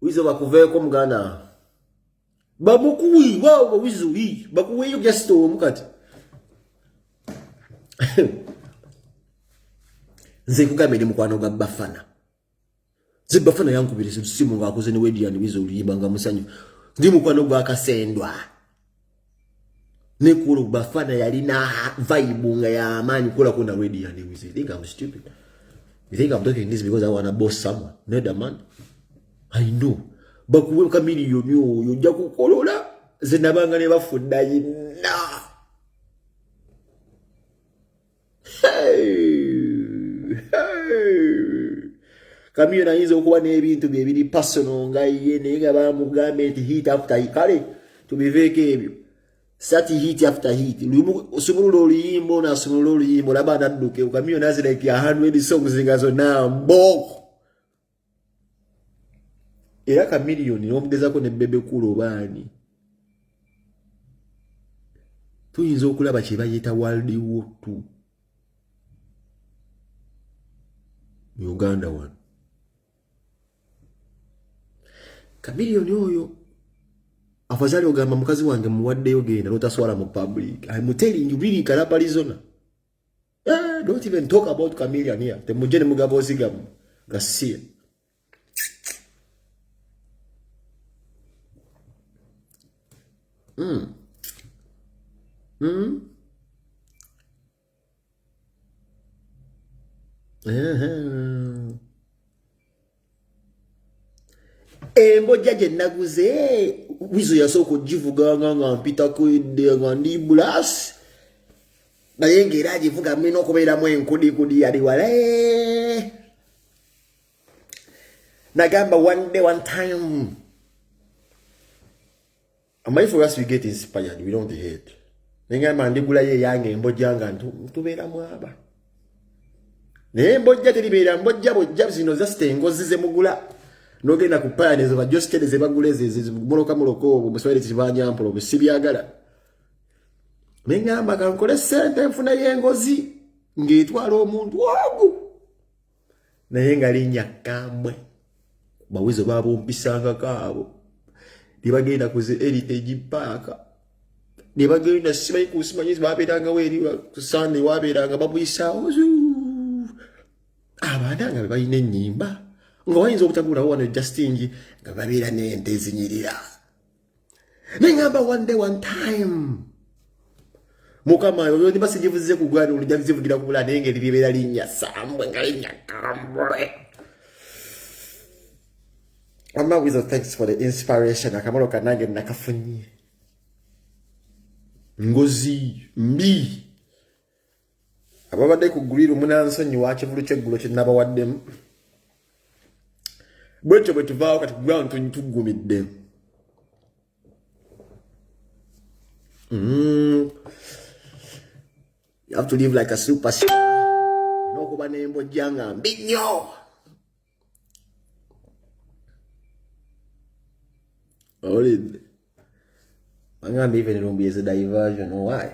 wizo bakuveeko muganda bamukuwi wao wizo bakuweyo just omukati nze kugambe mukwano ga Bafana Bafana yankubiriza simu ngakoze ne radio and wizo uliyibanga musanyu ndi mukwano gwa Kasendwa Nekuru Bafana yalina vibe nga ya amani kula kuna radio and wizo. You think I'm stupid? You think I'm talking this because I want to boss someone? Neither man. I know. Bakuwe Chameleone yo yojja kukolola zinabanga ne bafudda yinna. Chameleone ayinza okuba n'ebintu bye biri personal nga ye naye nga bamugambe nti hit after kale tubiveeko ebyo. Sati hit after hit. Usumulula oluyimbo na sumulula oluyimbo laba nadduke Chameleone has like 100 songs zingazo na mboko. Era Chameleone nomugezako ne Bebe Cool obani. Tuyinza okulaba kye bayita World War II. Uganda one. Chameleone oyo afazali ogamba mukazi wange muwadde yogenda lotaswala mu public. I'm telling you really Kalapa Arizona. Don't even talk about Chameleone here. Temujene mugabo sigamu. Gasia. Embojja gye naguze wizo yasoko jivuga nga mpita kwende nga ndi blas naye ngera agivuga mino okubeeramu enkudi yali wale nagamba one day one time for us we get inspired, we don't hate. Nengamba ndigula ye yange embojja nga tubeeramu aba naye embojja teribeera mbojja bojja zino zasitengo zize mugula nogenda ku pioneers ba just baguleze muloko muswahili kibanya mpolo bisibyagala Mengamba kankole sente nfuna yengozi ngeetwala omuntu wagu naye nga linnya Kambwe bawizo babumpisanga kaabo libagenda kuze Heritage Park libagenda simanyi kusimanyizi babeeranga weeri ku Sunday wabeeranga babuyisaawo abaana nga balina ennyimba nga wayinza okutagulawo wano Justin nga babeera n'ente ezinyirira nengamba one time Mukama yo ndi basijivuze kugwana olujagivugira kubula nenge libeera linnya Sambwe nga linnya Kambwe. Mama with thanks for the inspiration akamalo kanange nakafunye. Ngozi mbi. Ababadde kugulira omunansonyi wache vuluche gulo kye nabawaddemu. Bwetyo bwetuvaawo kati ground tugumidde. You have to live like a superstar. No kuba nembo janga mbinyo. Olid. Mangambi even rumbi is a diversion. Why?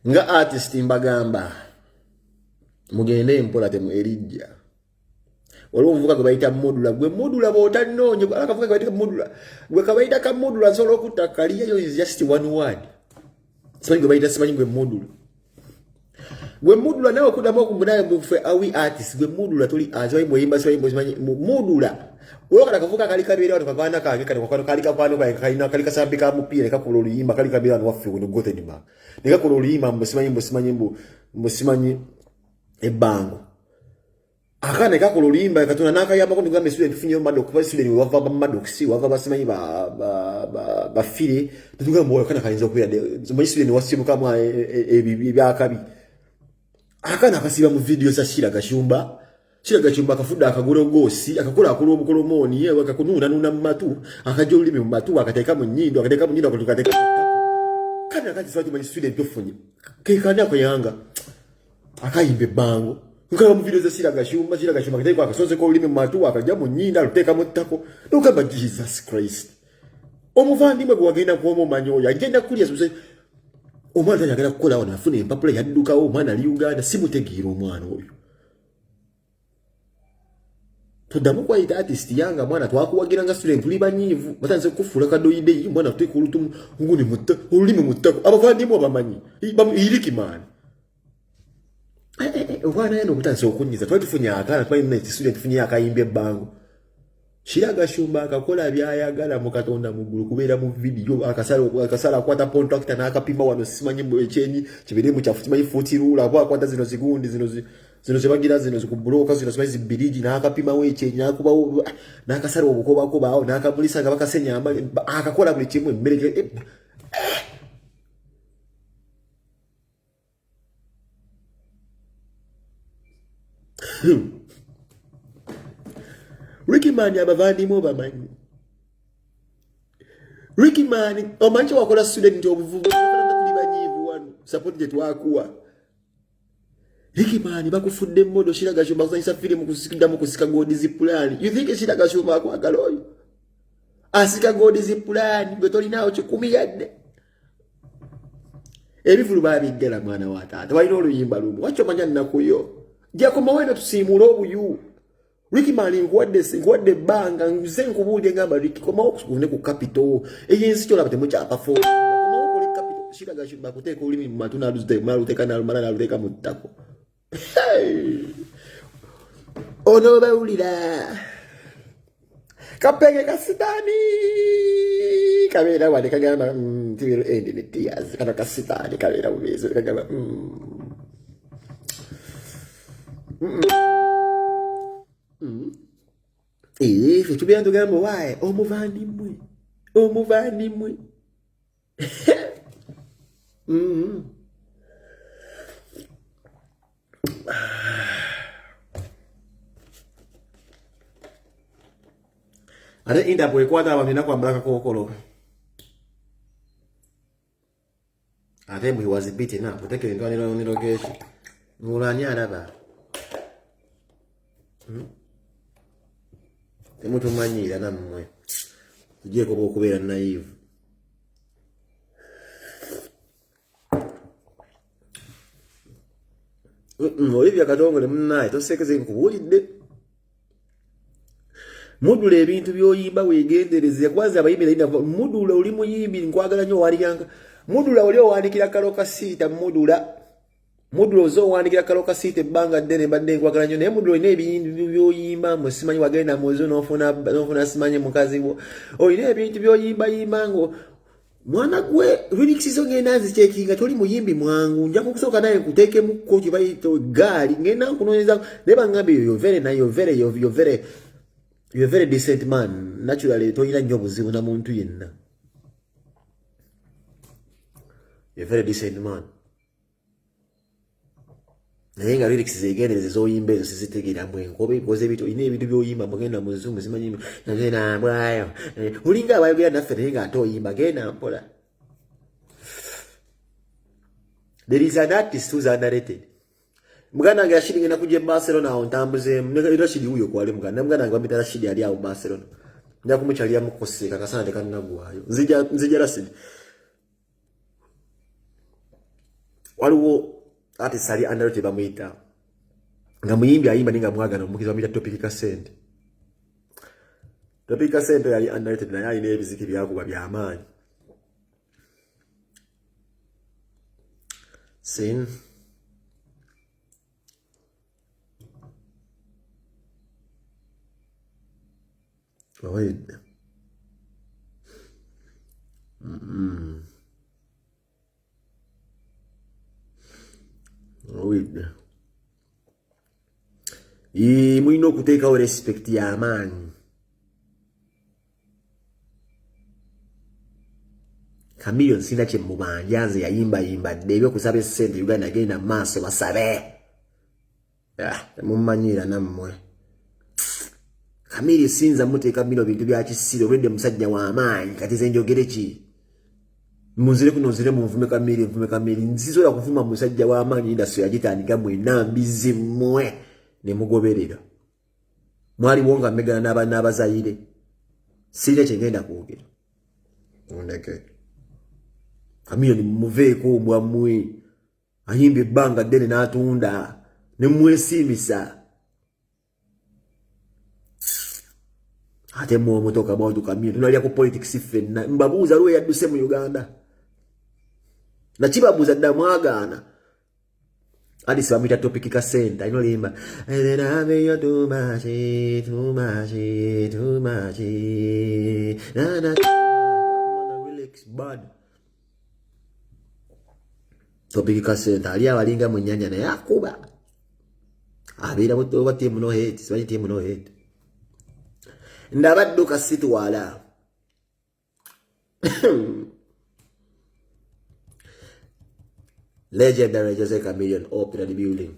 Nga artist mbagamba. Mugende mpola temu Elijah. Waliwo omuvuka gwe bayita modula gwe modula bw'otannoonya akavuka gwe bayita modula gwe kabayita ka modula asobola okutta kaliya is just one word simanyi gwe bayita simanyi gwe modula nawe okuddamu okumunaye mufe awi artist gwe modula tuli azimanyi bweyimba simanyi modula olwokati akavuka kali kabeera wano kakaana kange kati kali kakwano kange kalina kali kasambika mupiira ne kakola oluyimba kali kabeera wano waffe kuno Gothenburg ne kakola oluyimba mbesimanyi ebbango akane kakola oluyimba katuna nakayambako ndugambe student tufunye mado kuba student wava ba madoksi wava basimanyi ba fire tugambe oyo kana kayinza okubeera de student wasibuka mu ebyakabi akana akasiba mu video za Shira Gashumba akafudda akagorogosi akakola akolo obukolomoni yewe akakununa mu matu akaje olulimi mu matu akateeka mu nnyindo akateeka kana kati swati mu student tufunye kekanya ko yanga akayimbe bango Nkala mu video za Shira Gashumba kateko akasonze ko ulimi matu akaja mu nyinda luteka mu ttako nokamba Jesus Christ omuvandimwe gwagenda kuomo manyoya agenda kulya suse omwana yagala kukola wana afune empapula yadduka omwana ali Uganda simutegeera omwana oyo tudamu kwa ita artist yanga mwana twakuwagira nga student tuli banyivu batanze kufula kadoide mwana tuteka olutumu nguni mutta ulimi mu ttako abavandimwe bamanyi iriki man Wana yano kutanse okunyiza twatufunya akala twalina student tufunye akayimbe bango Shira Gashumba akakola byayagala mu Katonda muggulu kubeera mu video akasala akwata contractor n'akapima wano simanyi mu echenyi kibere mu kyafu kimanyi futirula akwata zino zigundi zino zibagira zino zikubroka zino simanyi zibiriji n'akapima wechenyi n'akuba n'akasala obukoba awo n'akabulisa nga bakasenya akakola buli kimu emmere Ricky Man abavandimwe bamanyi Ricky Man omanyi wakola student obuvugo kuli banyivu wano support je twakuwa Ricky Man bakufudde modo Shira Gashumba kusanyisa film kusikida mu kusika God zipulani you think Shira Gashumba akwagala oyo asika God zipulani gwe tolinawo 10 yadde ebivulu babigala mwana wa taata walina oluyimba lumu wacho manya nakuyo Jakoma wena tusimula obuyu Ricky Man ngwadde banga nguze nkubulye ngamba Ricky koma okune ku capital eyensi kyola bate muchapa fo koma okole capital Shira Gashumba kuteka ulimi matuna aluzde maluteka na alumana aluteka mutako ono baulira kapenge kasitani kabera wale kagamba tibiro ende ne tears kana kasitani kabera ubezo kagamba Fetubia ndugamba wae omuvandimwe Ate inda bwe kwata abamina kwa mlaka kokolo Ate mwe wazibiti na kuteke ndo nirogeshi Ngulanya araba temutumanyira nammwe tugyeko okubeera naive. Olivia Katongole munnaye tosekeze nkubuulidde. Mudula ebintu by'oyimba weegendereze. Kwanza abayimbi layina mudula oli muyimbi nkwagala nnyo owanikiranga. Mudula oli owanikira kaloka siita mudula. Mudula ozo owanikira kaloka siita ebbanga ddene mbadde nkwagala nnyo naye mudula olina ebintu by'oyimba mwe simanyi wagenda muzo n'ofuna simanyi mukazi wo. Olina ebintu by'oyimba ngo mwana gwe lyrics zo ngenda nzicekinga toli muyimbi mwangu nja kukusooka naye nkuteekemu ko kye bayita eggaali ngenda nkunoonyeza naye baŋŋambye you're very decent man. Naturally tolina nnyo buzibu na muntu yenna. You're very decent man. Naye nga lyrics zegendereze z'oyimba ezo sizitegeera mwenkobe ikoze ebintu olina ebintu by'oyimba mugenda mu zungu simanyi ngenda mbwayo olinga abayogera naffe naye nga ate oyimba genda mpola. There is an artist who's underrated. Muganda wange Rashid ngenda kujja Barcelona awo ntambuzeemu ne Rashid huyo kwali muganda wange bamita Rashid ali awo Barcelona nja kumukyalira mukoseka kasana tekannagwayo nzija Rashid waliwo artist ali underrated bamuyita nga muyimbi ayimba ninga mwagana omukizi bamuyita Topic Kasente. Topic Kasente yali underrated naye alina ebiziki byakuba by'amaanyi. Sin Wait. Wait. Mulina okuteekawo respect y'amaanyi. Chameleone sina kye mubanja nze yayimba ebyokusaba essente Uganda agenda maaso basabe. Mummanyiira nammwe. Chameleone sinza muteeka bino bintu bya kisiro obwedde musajja w'amaanyi kati ze njogere ki? Munzire kunozire munvume Chameleone nsisobola kuvuma musajja w'amaanyi industry yagitandika mwena mbizimwe ne mugoberera. Mwaliwo nga mmegana n'abazayire. Sirina kye ngenda kwogera. Ondeke. Chameleone muveeko omwammwe ayimba ebbanga ddene n'atunda ne mwesiimisa. Ate mutoka about Chameleone tunalya ku politics ffenna mbabuuza lwe yadduse mu Uganda nakibabuuza dda mwagaana adi sibamuyita Topic Kasente alina olimba Topic Kasente ali abalinga mu nnyanja naye akuba abeera oba tiimu no hate simanyi tiimu no hate ndabadduka situwala. Legendary Jose Chameleone up in the building.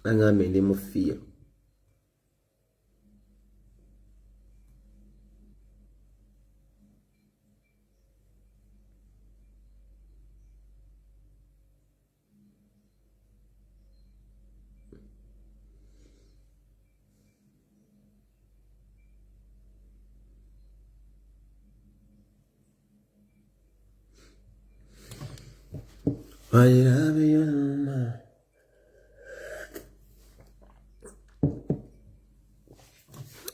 Angame ndi mufia. I love you, mama.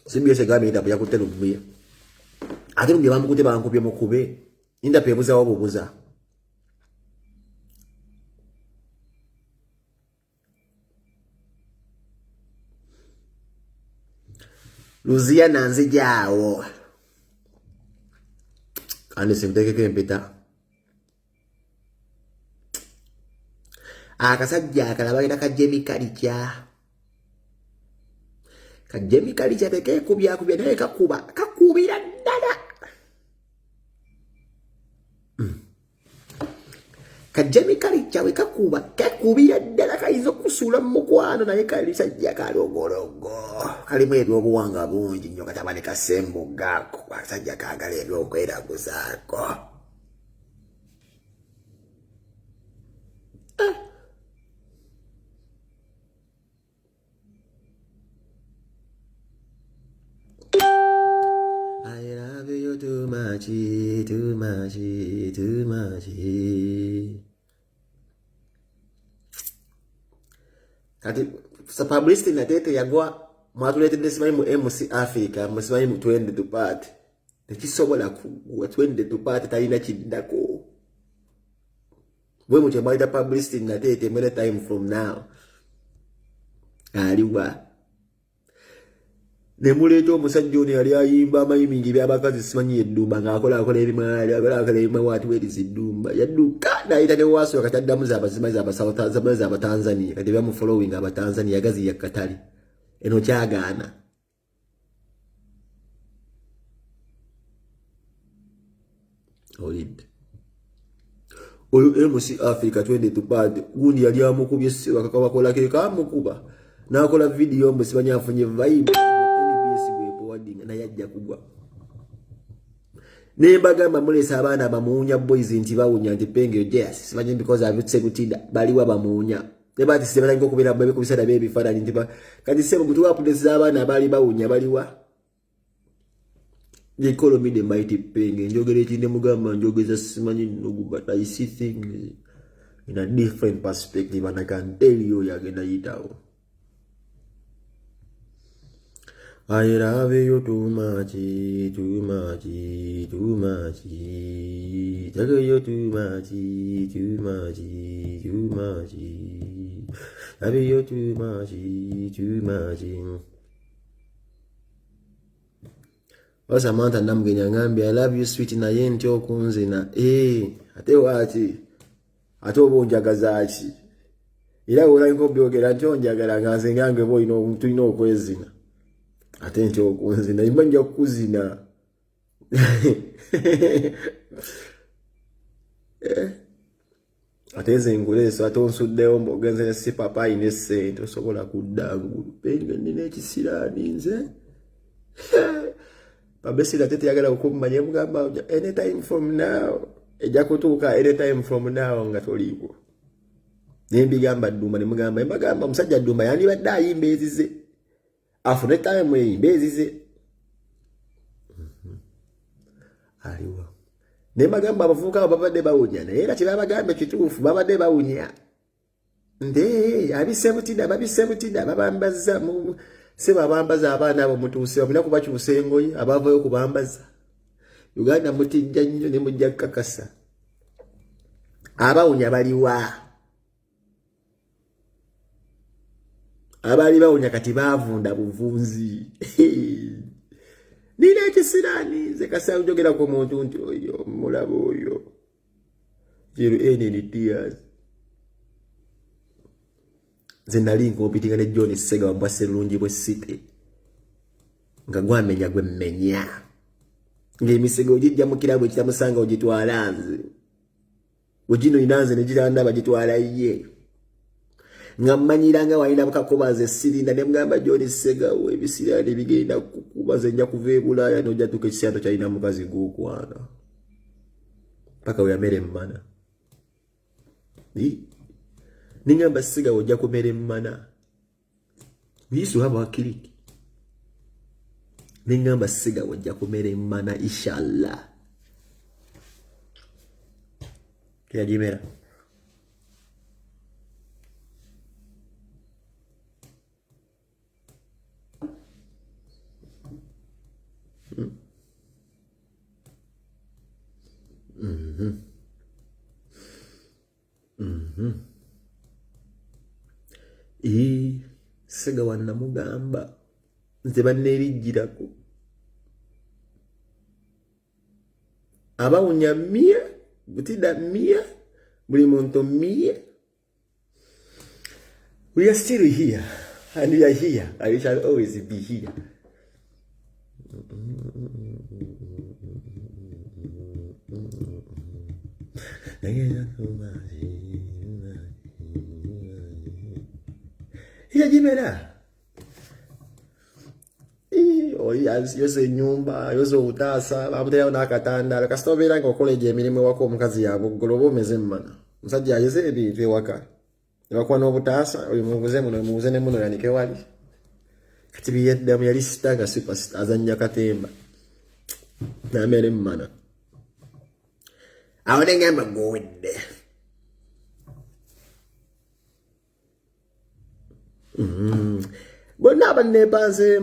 Simbi ese gami ita yakute lumbuye. Ate lumbuye bamukute bankubye mukube. Inda pebuza wabubuza. Luzia nanzi jawo. Kandi simteke kempita. Akasajja akalabagenda Kajemi Kalicha. Kajemi Kalicha teke kubya naye kakubira ddala. Kajemi Kalicha we kakubira ddala kayinza okusuula mu mukwano naye Kalisajja kalogologo. Kalimu ebyobuwanga bungi nnyo katabane kasembo gaako. Akasajja kaagala ebyokweraguzaako. you too much, too much, too much. Kati sa publicity na tete yagwa mwatuletedde simanyi mu MC Africa musimanyi mu twende tupate tekisobola kugwa twende tupate talina kiddako bwe mutya mwalida publicity na tete many time from now aliwa ne muleeta omusajja ono yali ayimba amayimingi by'abakazi simanyi eddumba ng'akola ebimwali akola ebimwe watuweriza eddumba yadduka n'ayita ne waaso kati addamu z'abazimazi abatanzania kati byamu following abatanzania yagazi yakkatali eno kyagaana olidde oyo MC Africa twende tupate gundi yali amukubye essiba kakabakola ke kamukuba n'akola video mbu simanyi afunye vibe nayajja kugwa nembagamba mulesa abaana abamuunya boys nti bawunya nti penge yes simanyi because abitse kutinda baliwa bamuunya nebati sebala ngo kubira babe kubisada baby father nti ba kati sebo kutuwa pudesi abaana bali bawunya baliwa they call me the mighty penge njogere kinde mugamba njogeza simanyi nugu but I see things in a different perspective and I can tell you yagenda yitawo I love you too much, too much, too much. I love you too much, too much, too much. I love you too much, too much. Samantha namgenya ngambi I love you sweet na yenti okunzina. Ate wati. Ate obonjagaza ki. Era ola ngo byogera nti onjagala nganze ngange boy no muntu ino okwezina. Ate nti okunzina imanja kuzina. Ate nzenguleso ate onsuddeyo mbogenze ne si papa ine sente osobola kuddangulu penge nina ekisiraani nze. Babesira tete yagala okummanya mugamba anytime from now ejja kutuuka anytime from now nga toliiwo. Nembigamba Ddumba ne mugamba embagamba musajja Ddumba yandibadde ayimba ezize afune time eyimba ezize aliwa nembagamba abavubuka babadde bawunya naye era kyebabagambe kituufu babadde bawunya nde abisemutinda babambaza seba bambaza abaana abo mutuuse bamina kubakyusa engoye abavayo kubambaza Uganda mutijja nnyo ne mujja kakasa abawunya baliwa abali bawunya kati bavunda buvunzi nina ekisirani ze kasa njogera ku muntu nti oyo mulabo oyo jiru eneni tears zinali nkompitinga ne John Sega wambwa Serungi bwe city nga gwamenya gwe mmenya ng'emisego ojijja mu kirabo kitamusanga ogitwala nze ogino inanze ne giranda bagitwala ye nga mmanyiranga walina bukakobaze sirinda ne mugamba John Sega we bisirani bigenda kukubaze nja kuva e Bulaaya n'ojja tuka ekisando kyalina mukazi gw'okwana paka oyamere mmana ningamba Sega ojja kumere mmana bisu haba wakiriki ningamba Sega ojja kumere mmana inshallah kya jimera Sega wanna mugamba nze bannerijjirako abawunya 100 butida 100 buli muntu 100 we are still here and we are here and we shall always be here. Jimera yose nyumba yose utasa abutera nakatanda kasitobera ngo college emirimu wako omukazi yabo golobo mezemmana musajja yese ebintu ewaka bakwa n'obutasa oyo muvuze ne muno yanike wali kati biyeddamu yali sitanga superstar azanya katemba Na mere mana. I wouldn't ever go in there. Bonna bannepanze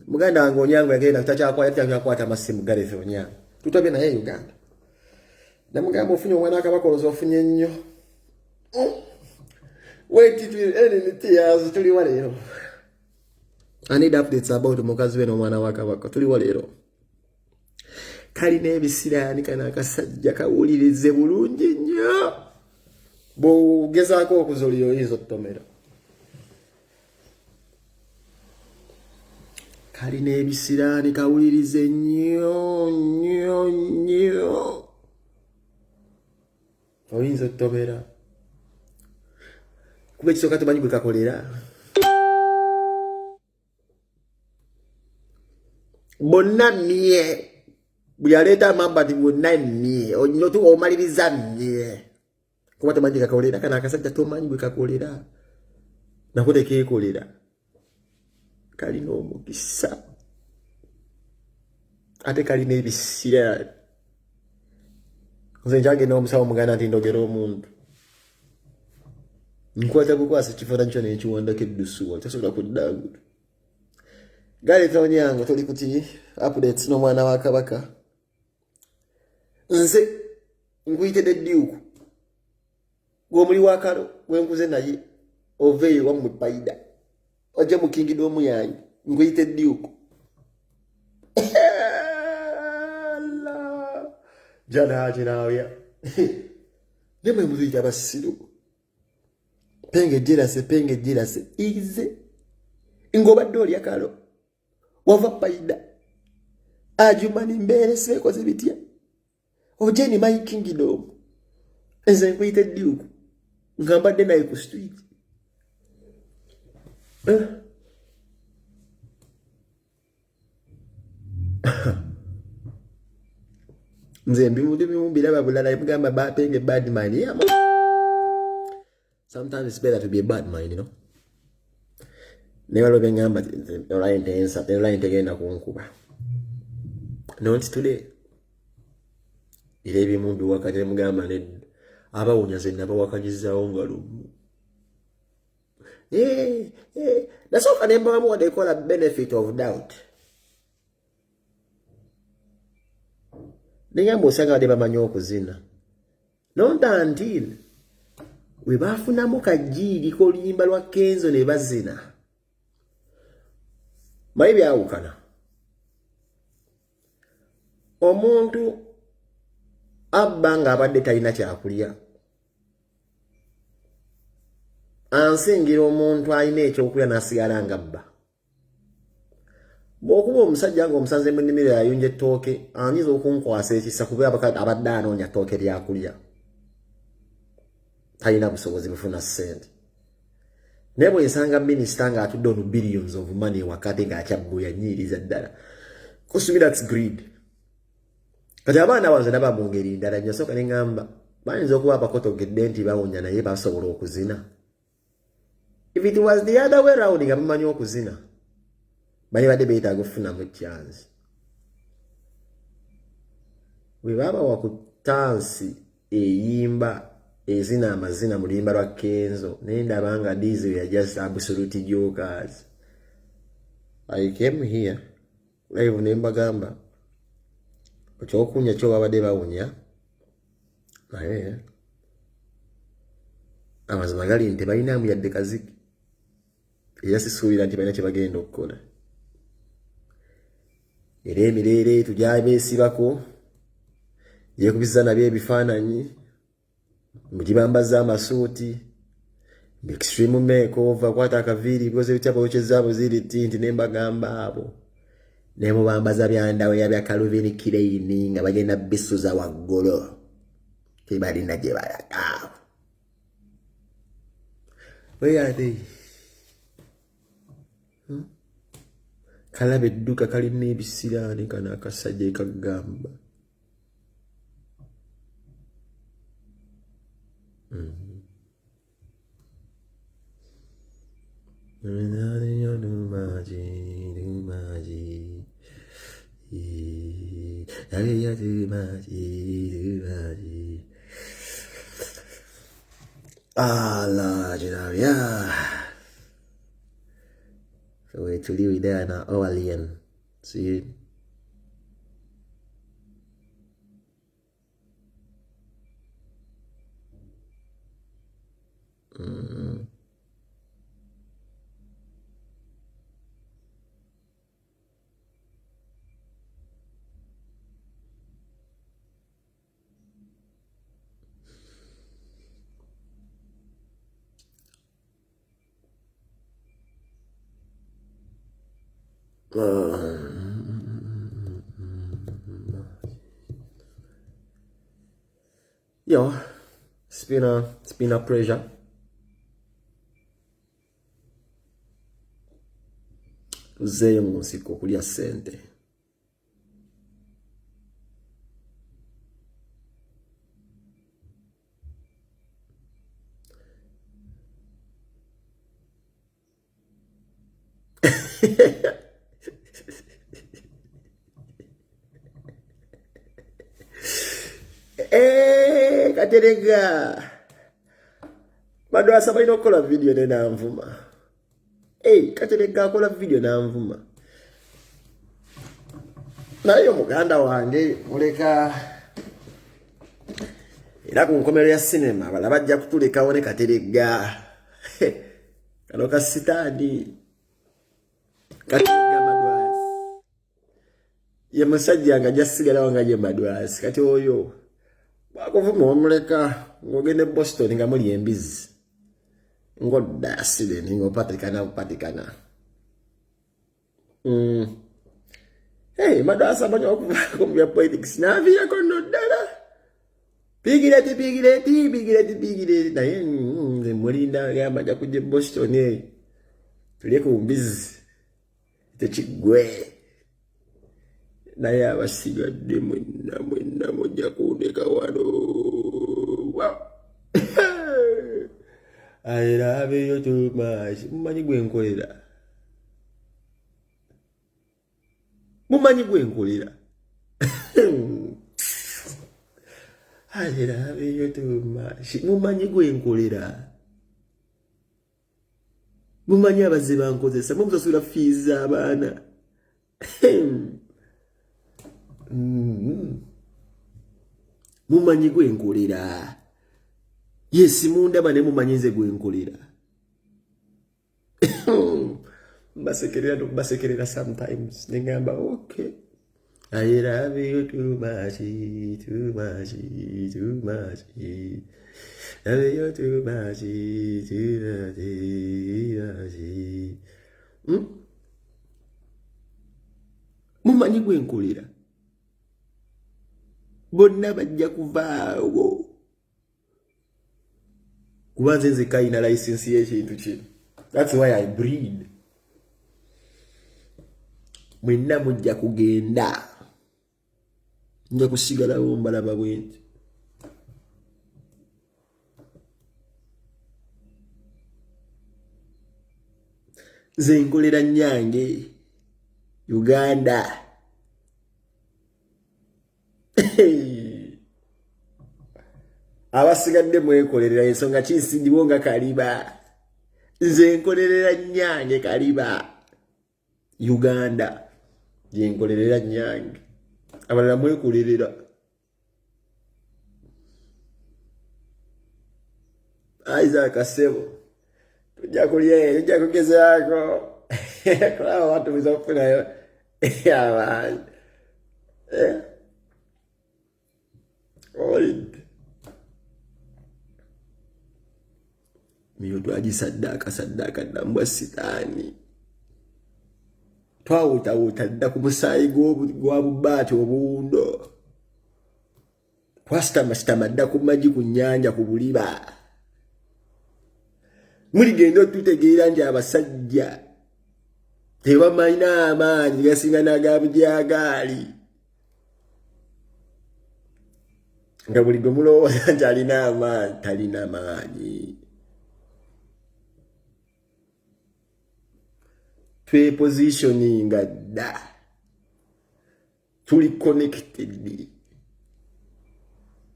muganda wange Onyango yagenda kutakyakwakwata amasimu Gareth Onyango. Tutobye naye Uganda. Namugamba ofunye omwana akabakoloza ofunye nnyo. Wait till any tears tuli walero. I need updates about mukazi we n'omwana wa Kabaka tuli walero. Kalina ebisiraani kana akasajja kawulirize bulungi nnyo. Bw'ogezaako okuzolya oyinza otomera. Kalina ebisiraani kawulirize nnyo nnyo nnyo. Oyinza otomera. Kuba ekisooka tumanyi gwe kakolera. Bonna mmye. Bwe yaleeta mamba ti bonna mmye. Olina tu omaliriza mmye. Kuba tumanyi kakolera. Kana akasajja tomanyi gwe kakolera. Nako tekeekolera. Kalina omukisa. Ate kalina ebisiraani. Nze nkyagenda omusawo muganda nti ndogera omuntu. Nkwata kukwasa ekifaananyi kyo n'ekiwandako eddusu tasobola kuddaangula. Gareth Onyango toli kuti updates n'omwana wa Kabaka. Nze nkuyitedde Duke. Gw'omuli wa Kalo gwenkuze naye oveeyo wammwe Paida. Ojja mu Kingdom yange nkuyitedde Duke. Jana jinawya. Nemwe muzija basiru. Penge jirase ize. Ngoba doli ya Kalo. Wava Paida. Ajumani mbere sekoze bitya. Ojeni my Kingdom. Nze nkuyitedde Duke. Ngambadde naye ku street. Nze mbiraba bulala mugamba bapenge bad mind. Yeah, man. Sometimes it's better to be a bad mind, you know. Never lo bengamba right answer, the line tegenda kunkuba. Not today. Ilebi mundu wakati mugamba ne abawunya zenna bawakanyizaawo ngalo. That's all what they call a benefit of doubt. Ningamba osanga de bamanyi okuzina. Not until we bafunamu kajigi kolimba lwa Kenzo ne bazina. Mayi byawukana. Omuntu abba nga abadde talina kyakulya. Ansingira omuntu alina ekyokulya n'asigala nga abba. Bw'okuba omusajja ng'omusanze mu nnimiro yayunja ettooke, anyinza okunkwasa ekisa kuba abadde anoonya ttooke lyakulya. Talina busobozi bufuna ssente. Naye bw'ensanga minisita ng'atudde ono billions of money wakati ng'akyabbuya nnyiriza ddala. Kusumi that's greed. Kati abaana banze naba mu ngeri ndala nnyo sooka ne ŋŋamba bayinza okuba abakotogedde nti bawonya naye basobola okuzina. If it was the other way around nga bamanyi okuzina, bali badde beetaaga okufunamu chance. Bwe baba wakutansi eyimba ezina amazina mu luyimba lwa Kenzo naye ndaba nga Diesel ya just absolute jokers. I came here live ne mbagamba ekyokunya kyo babadde bawunya naye amazima gali nti balinamu yadde kaziki era sisuubira nti balina kye bagenda okukola. Era emirere tujja beesibako yekubiza nabyo ebifaananyi mugibambaza amasuuti extreme makeover kwata akaviiri bikoze bitya bawekyezaabo ziri tinti ne mbagamba abo ne mubambaza byandawe yabya Calvin Klein nga bagenda bisuza waggulu tebalina gye balaga. Where are they? Kalaba edduka kalina ebisiraani kana akasajja ekagamba. You're too much, too much. Ah, Lord, you know, yeah. So we to leave it there in our lane. See? Yo, it's been a pleasure. Uzeyo musiko kulya sente. Katerega. Bado asaba inokola video nena mvuma. Katerega akola video na mvuma. Nayo muganda wange muleka era ku nkomero ya cinema balabajja kutuleka wone Katerega. Kano kasitani. Katerega madwasi. Ye musajja nga jasigala wanga je madwasi. Kati oyo bakuvuma omuleka ngogende Boston nga muli embizi. Ngoda accident ngopatikana. Madwasa banyo okuva politics na via kono dala. Pigireti naye nze mulinda gamba ja kuje Boston tuli ku mbizi tekigwe naye abasigadde mwenna mujja kundeka wano. I love you too much. Mumanyi gwenkolera. I love you too much. Mumanyi gwenkolera. Mumanyi abaziba nkozesa. Mumusasula fees abaana. Mumanyi gwenkolera. Yes, munda bane mumanyi nze gwenkolera. Basekerera sometimes. Ningamba okay. I love you too much. I love you too much. Mumanyi gwenkolera. Bonna bajja kuvaawo. Kubanze nze kayina license y'ekintu kino. That's why I breed. Mwenna mujja kugenda. Nja kusigalawo mbalaba bwenti. Nze nkolera nnyange Uganda. Abasigadde mwekolerera ensonga kinsindiwo nga Kaliba. Nze nkolerera nnyange Kaliba. Uganda. Je nkolerera nnyange. Abalala mwekolerera. Isaac Kasebo. Tujja kulya, tujja kugezaako. Kwa watu bizofuna ya man. Old. Miyo twaji sadaka nambwa sitani. Twawuta dda ku musayi gwa bubaati obuwundo. Twasitama dda ku magi ku nnyanja ku buliba. Muligenda otutegeera nti abasajja tebamalina amaanyi gasinga n'agabujagaali. Nga buli gwe mulowooza nti alina amaanyi, talina maanyi. Twepositioninga dda. tuli connected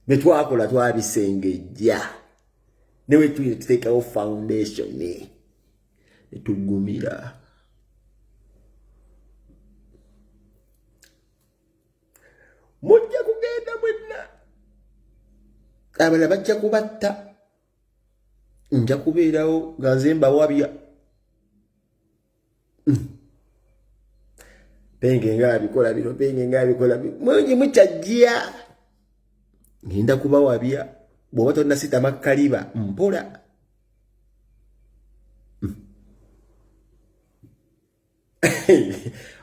betwakola twabisengejja newe tuteekawo foundation netugumira mujja kugenda mwenna abala bajja kubatta nja kubeerawo nga nze mbawabya penge nga abikola bino penge nga abikola mwenye mukyajja ngenda kubawabya bw'oba tonnasita makkaliba mpola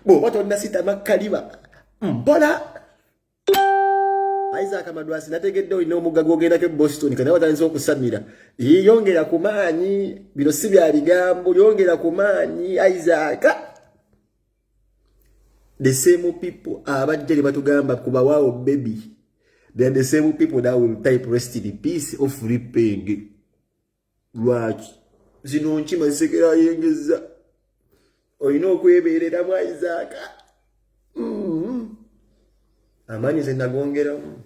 bw'oba tonnasita makkaliba mpola Isaac Madwasi nategedde olina omugga gw'ogendako e Boston kanawe watandise okusamira yongera ku maanyi bino si bya bigambo yongera ku maanyi Isaac the same people abajja ne batugamba kubawaawo baby they are the same people that will type rest in peace of repaying lwaki zino nkima zisekera yengeza olina okwebeereramu Isaac amaanyi ze nagongeramu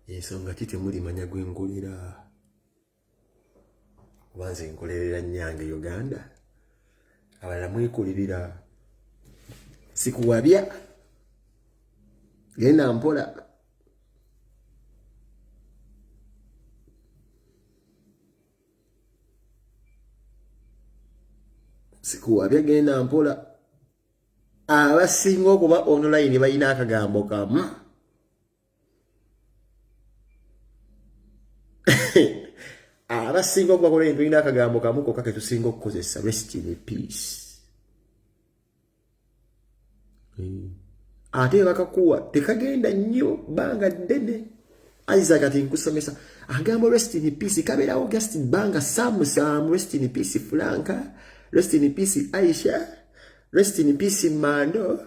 ensonga ki temuli manya gwe nkolera kuba nze nkolerera nnyange Uganda abalala mwekolerera sikuwabya genda mpola sikuwabya genda mpola abasinga okuba online balina akagambo kamu abasinga okuba online balina akagambo kamu kokka ke tusinga okukozesa rest in peace ate bakakuwa tekagenda nnyo banga ddene Isaac ati nkusomesa agambo rest in peace kabeerawo August banga Sam rest in peace Franka rest in peace Aisha rest in peace Mando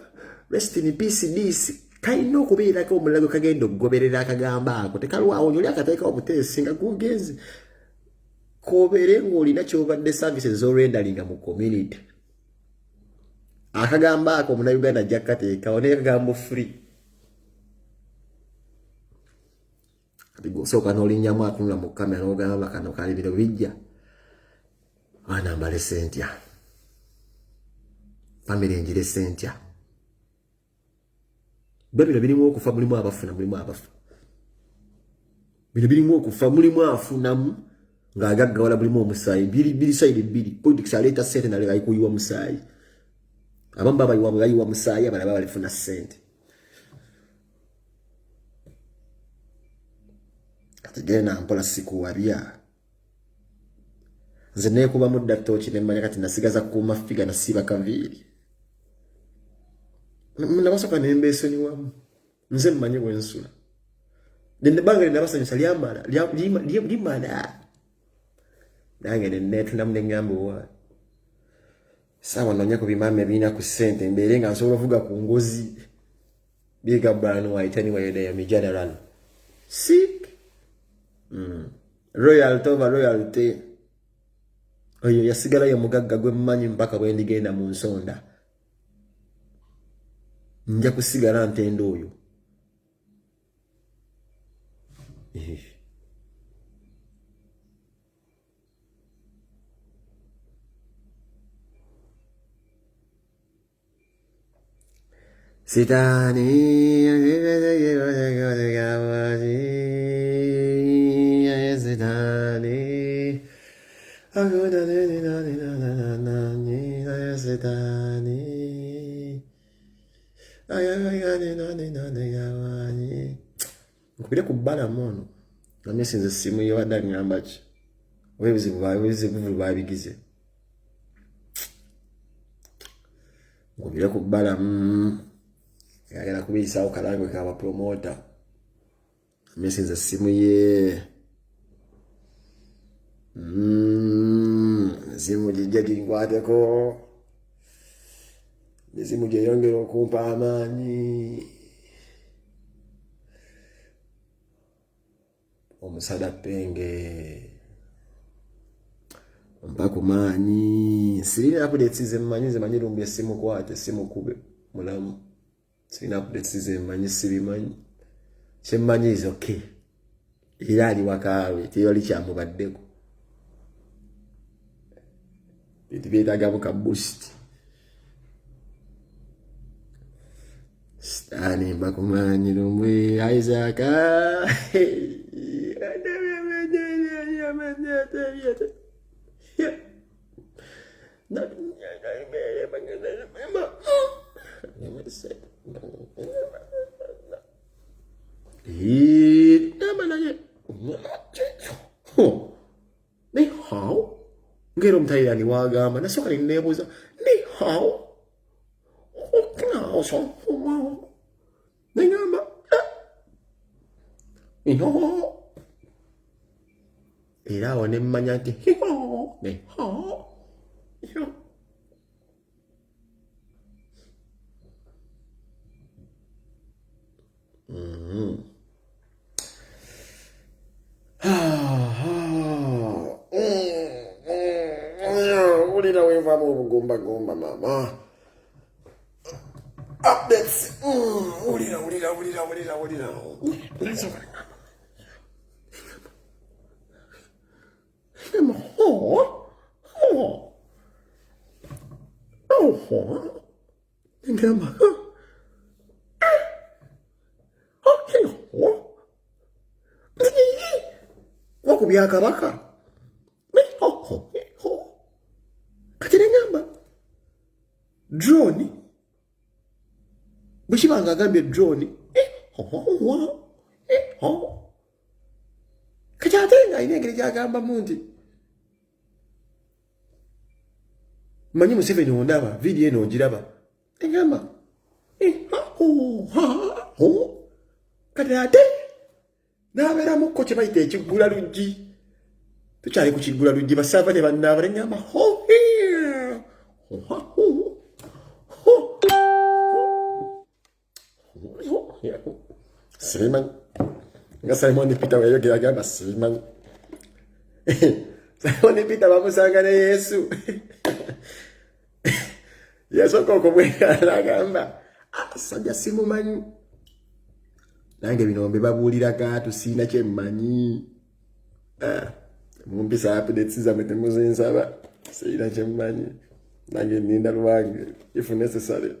rest in peace this kalina okubeerako omulago kagenda okugoberera akagamba ako tekalwawo nyoli akateekawo obuteesi nga gugenzi kobeere ng'olina kyobadde services z'orrendalinga mu community akagamba ako Munnayuganda ajja kukateekawo naye kagambo free kati gosooka n'olinnyamu atunula mu kamera n'ogamba kano kali bino bijja abaana mbale sentya family enjire sentya bino birimu okufa mulimu abafuna mulimu abafa bino birimu okufa mulimu afunamu ng'agaggawala mulimu omusaayi biri side bbiri politics aleeta sente nale ayikuyiwa musaayi abamu babayiwa musaayi abalala balifuna sente kati genda mpola sikuwabya nze neekuba mudda ttooki nemmanya kati nasigaza kukuuma figa nasiiba kaviiri nabasooka nembeesoni wamu nze mmanye bwensula ebbanga linabasanyusa limala nange neneetunamu neŋŋamba owa saawa noonya ku bimaama ebirina ku ssente mbeere nga nsobola ovuga ku ngozi biga Brian White anyway they are general sick royalty over royalty oyo yasigalayo mugagga gwe mmanyi mpaka bwe ndigenda mu nsonda nja kusigala ntenda oyo Sitani nkubire ku bbala mono namye sinze simu yobadde ngamba ki ebizibu babigize nkubire ku bbala yagala kubiyisaawo kalangwe kaba promota namye sinze simu ye simu gijja ginkwateko esimu gyeyongera okumpa amaanyi omusada penge ompa ku maanyi sirina updates ze mmanyi ze manyi lumbi esimu kwate esimu kube mulamu sina updates zemanyi sibimanyi kyemmanyi is okay era ali wakaawe teyali kyamubaddeko byetagamu ka boost stani mbakumanyi lumwe Isaac ni hao ngero mtairani wagamba nasoka ninebuza ni hao okna so wow ningamba iho era one mmanya nti hiho ni hao ulina wenvamu obugomba mama updates ulina ngamba wakubya kabaka kati ngamba drone bwekibanga agambye drone kati ate nga alina engeri gyagambamu nti manyi Museveni ondaba vidiyo eno ogiraba engamba kati ate n'abeeramukko kye bayita ekiggula luggi tukyali ku kiggula luggi basaava ne bannaaba neŋŋamba simanyi nga Simon Peter weyogera agamba simanyi Simon Peter bamusanga ne Yesu yasooka okumwegala agamba sajja simumanyi nange bino mbe babuuliraga tusiina kyemmanyi mumpisa updates zammwe temuzinsaba siina kyemmanyi nange nninda lwange if necessary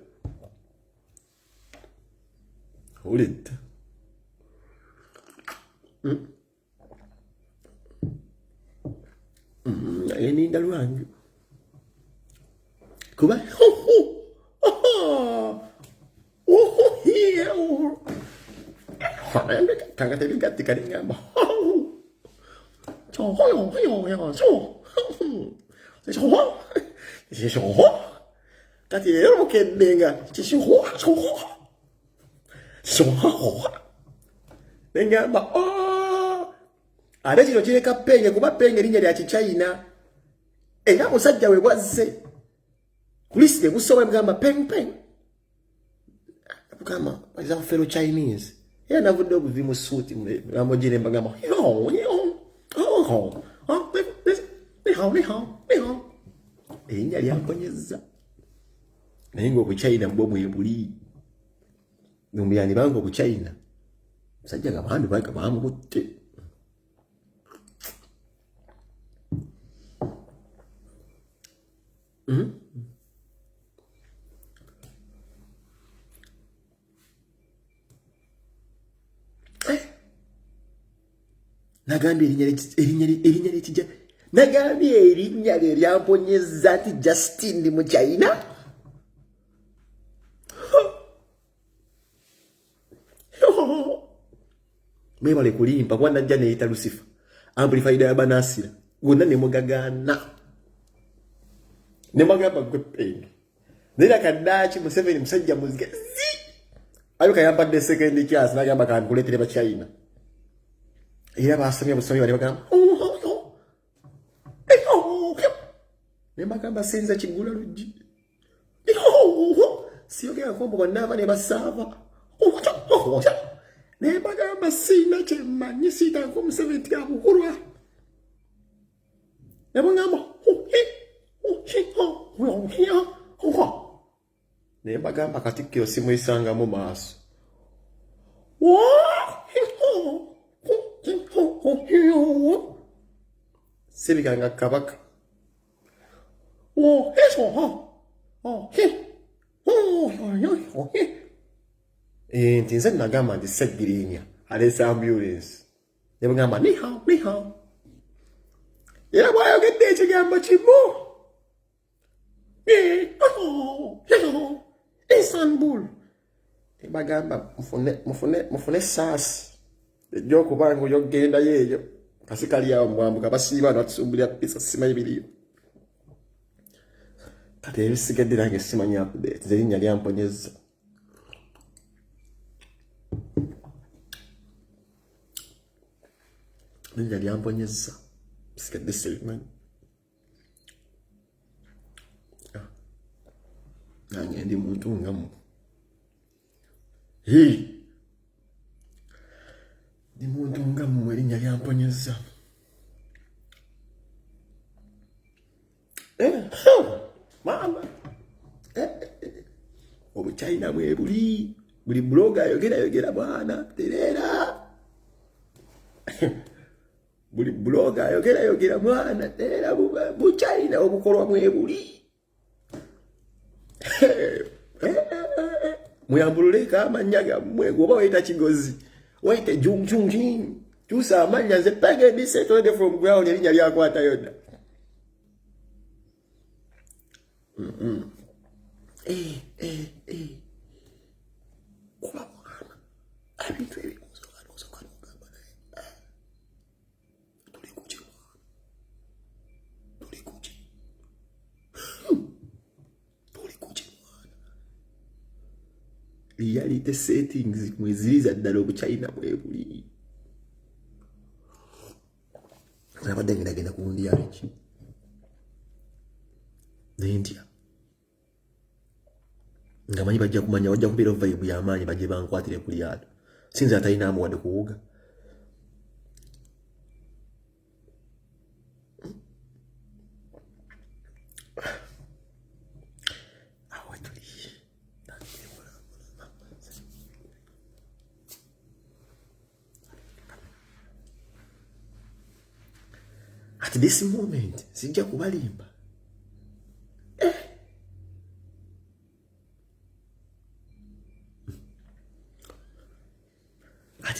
ulidda nange nninda lwange kuba kanga tebigatti kali ngamba kati era mukeddenga nengamba ate kino kireka Penge kuba Penge erinnya lya Kichina era musajja we bwazze kulisi negusoba mugamba peng mugamba baza fellow Chinese era navudde obuvi mu suuti mugire mbagamba erinnya lyamponyezza naye ng'obuchina bwo mwebuli nomuyani bange obuchina musajja nga bandu baga bamukutte nagambye erinnya lyekijja nagambye erinnya lye lyamponyezza nti Justin ndi mu China mwebale kulimpa kuba najja neyita Lucifer amplified ya Banasira gonna nemugagaana nemagamba gwe Penge naye kaddaaki Museveni musajja muzigezi ayo kayampadde second class nagamba kankuleetere ba China era baasomya busomi bali bagamba nemagamba sinza kiggula luggi siyogera kombo bannaaba ne basaaba nebagamba siina kyemmanyi siitanko Museveni tiabukulwa nebagamba naye bagamba Katikkiro simuyisangamu maaso. Sirikanga Kabaka. Nti nze nagamba nti Sseggirinya aleese ambulance. Ne bagamba ni hao. Era bw'ayogedde ekigambo kimu. Istanbul. Ne bagamba mufune saasi. Ejja okuba nga oyogenda yeeyo. Kasi kali awo mwambuka basiiba n'atusumbulira pizza simanyi biriyo. Kati ebisigadde nange simanyi update. Nze linnya lyamponyezza. Linnya lyamponyezza. Bisigadde simanyi. Nange ndi muntu nga mmwe. Ndi muntu nga mmwe linnya lyamponyezza. Mama. Obuchina bwe buli blogger ayogera bwana terera. Buli blogger ayogera mwana terera buchina obukolwa mwe buli. Muyambululeka amanya gammwe goba wayita Kigozi wayite Jung tusa amanya nze page this settled from ground erinnya lyakwata yonna. Kuba mwana ebintu ebimusoka n'ogamba naye tuli kuki mwana. Reality settings mweziriza ddala obuchina bwe buli. Nabadde ngenda ku India ki India nga manyi bajja kubeera vibe y'amaanyi bajje bankwatire ku lyato. Sinza atalina amuwadde kuwuga. At this moment, sijja kubalimba. At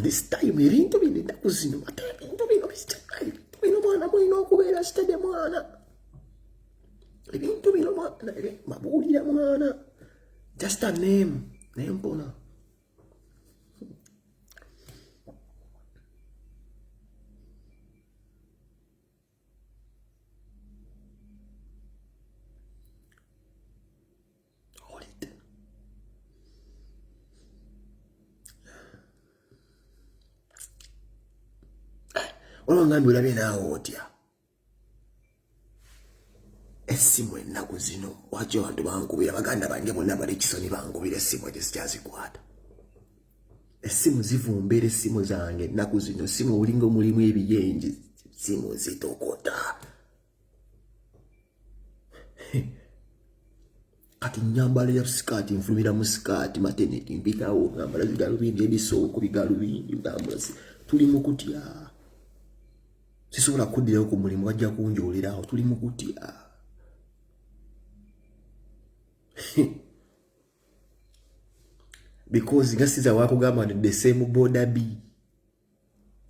this time, ebintu bino ennaku zino, ate ebintu bino bisitayi. Bino mwana mulina okubeera sitade mwana. Ebintu bino mwana, mabuulira mwana. Just a name, nempona. Olwangambi olabye naawe otya. Essimu ennaku zino waki abantu bankubira baganda bange bonna bali kisoni bangubira essimu ekyo sikyazikwata. Essimu zivumbera essimu zange ennaku zino essimu olinga omulimu ebiyenje essimu zitokota. Kati nyambala ya skati nfulumira mu skati maternity mpitawo ngambala zigalubindi ebisoko bigalubindi ngambala tuli mu kutya. Sisobola kuddirawo ku mulimu bajja kunjoolerawo tuli mu kutya. Because nga siza wakugamba nti the same border B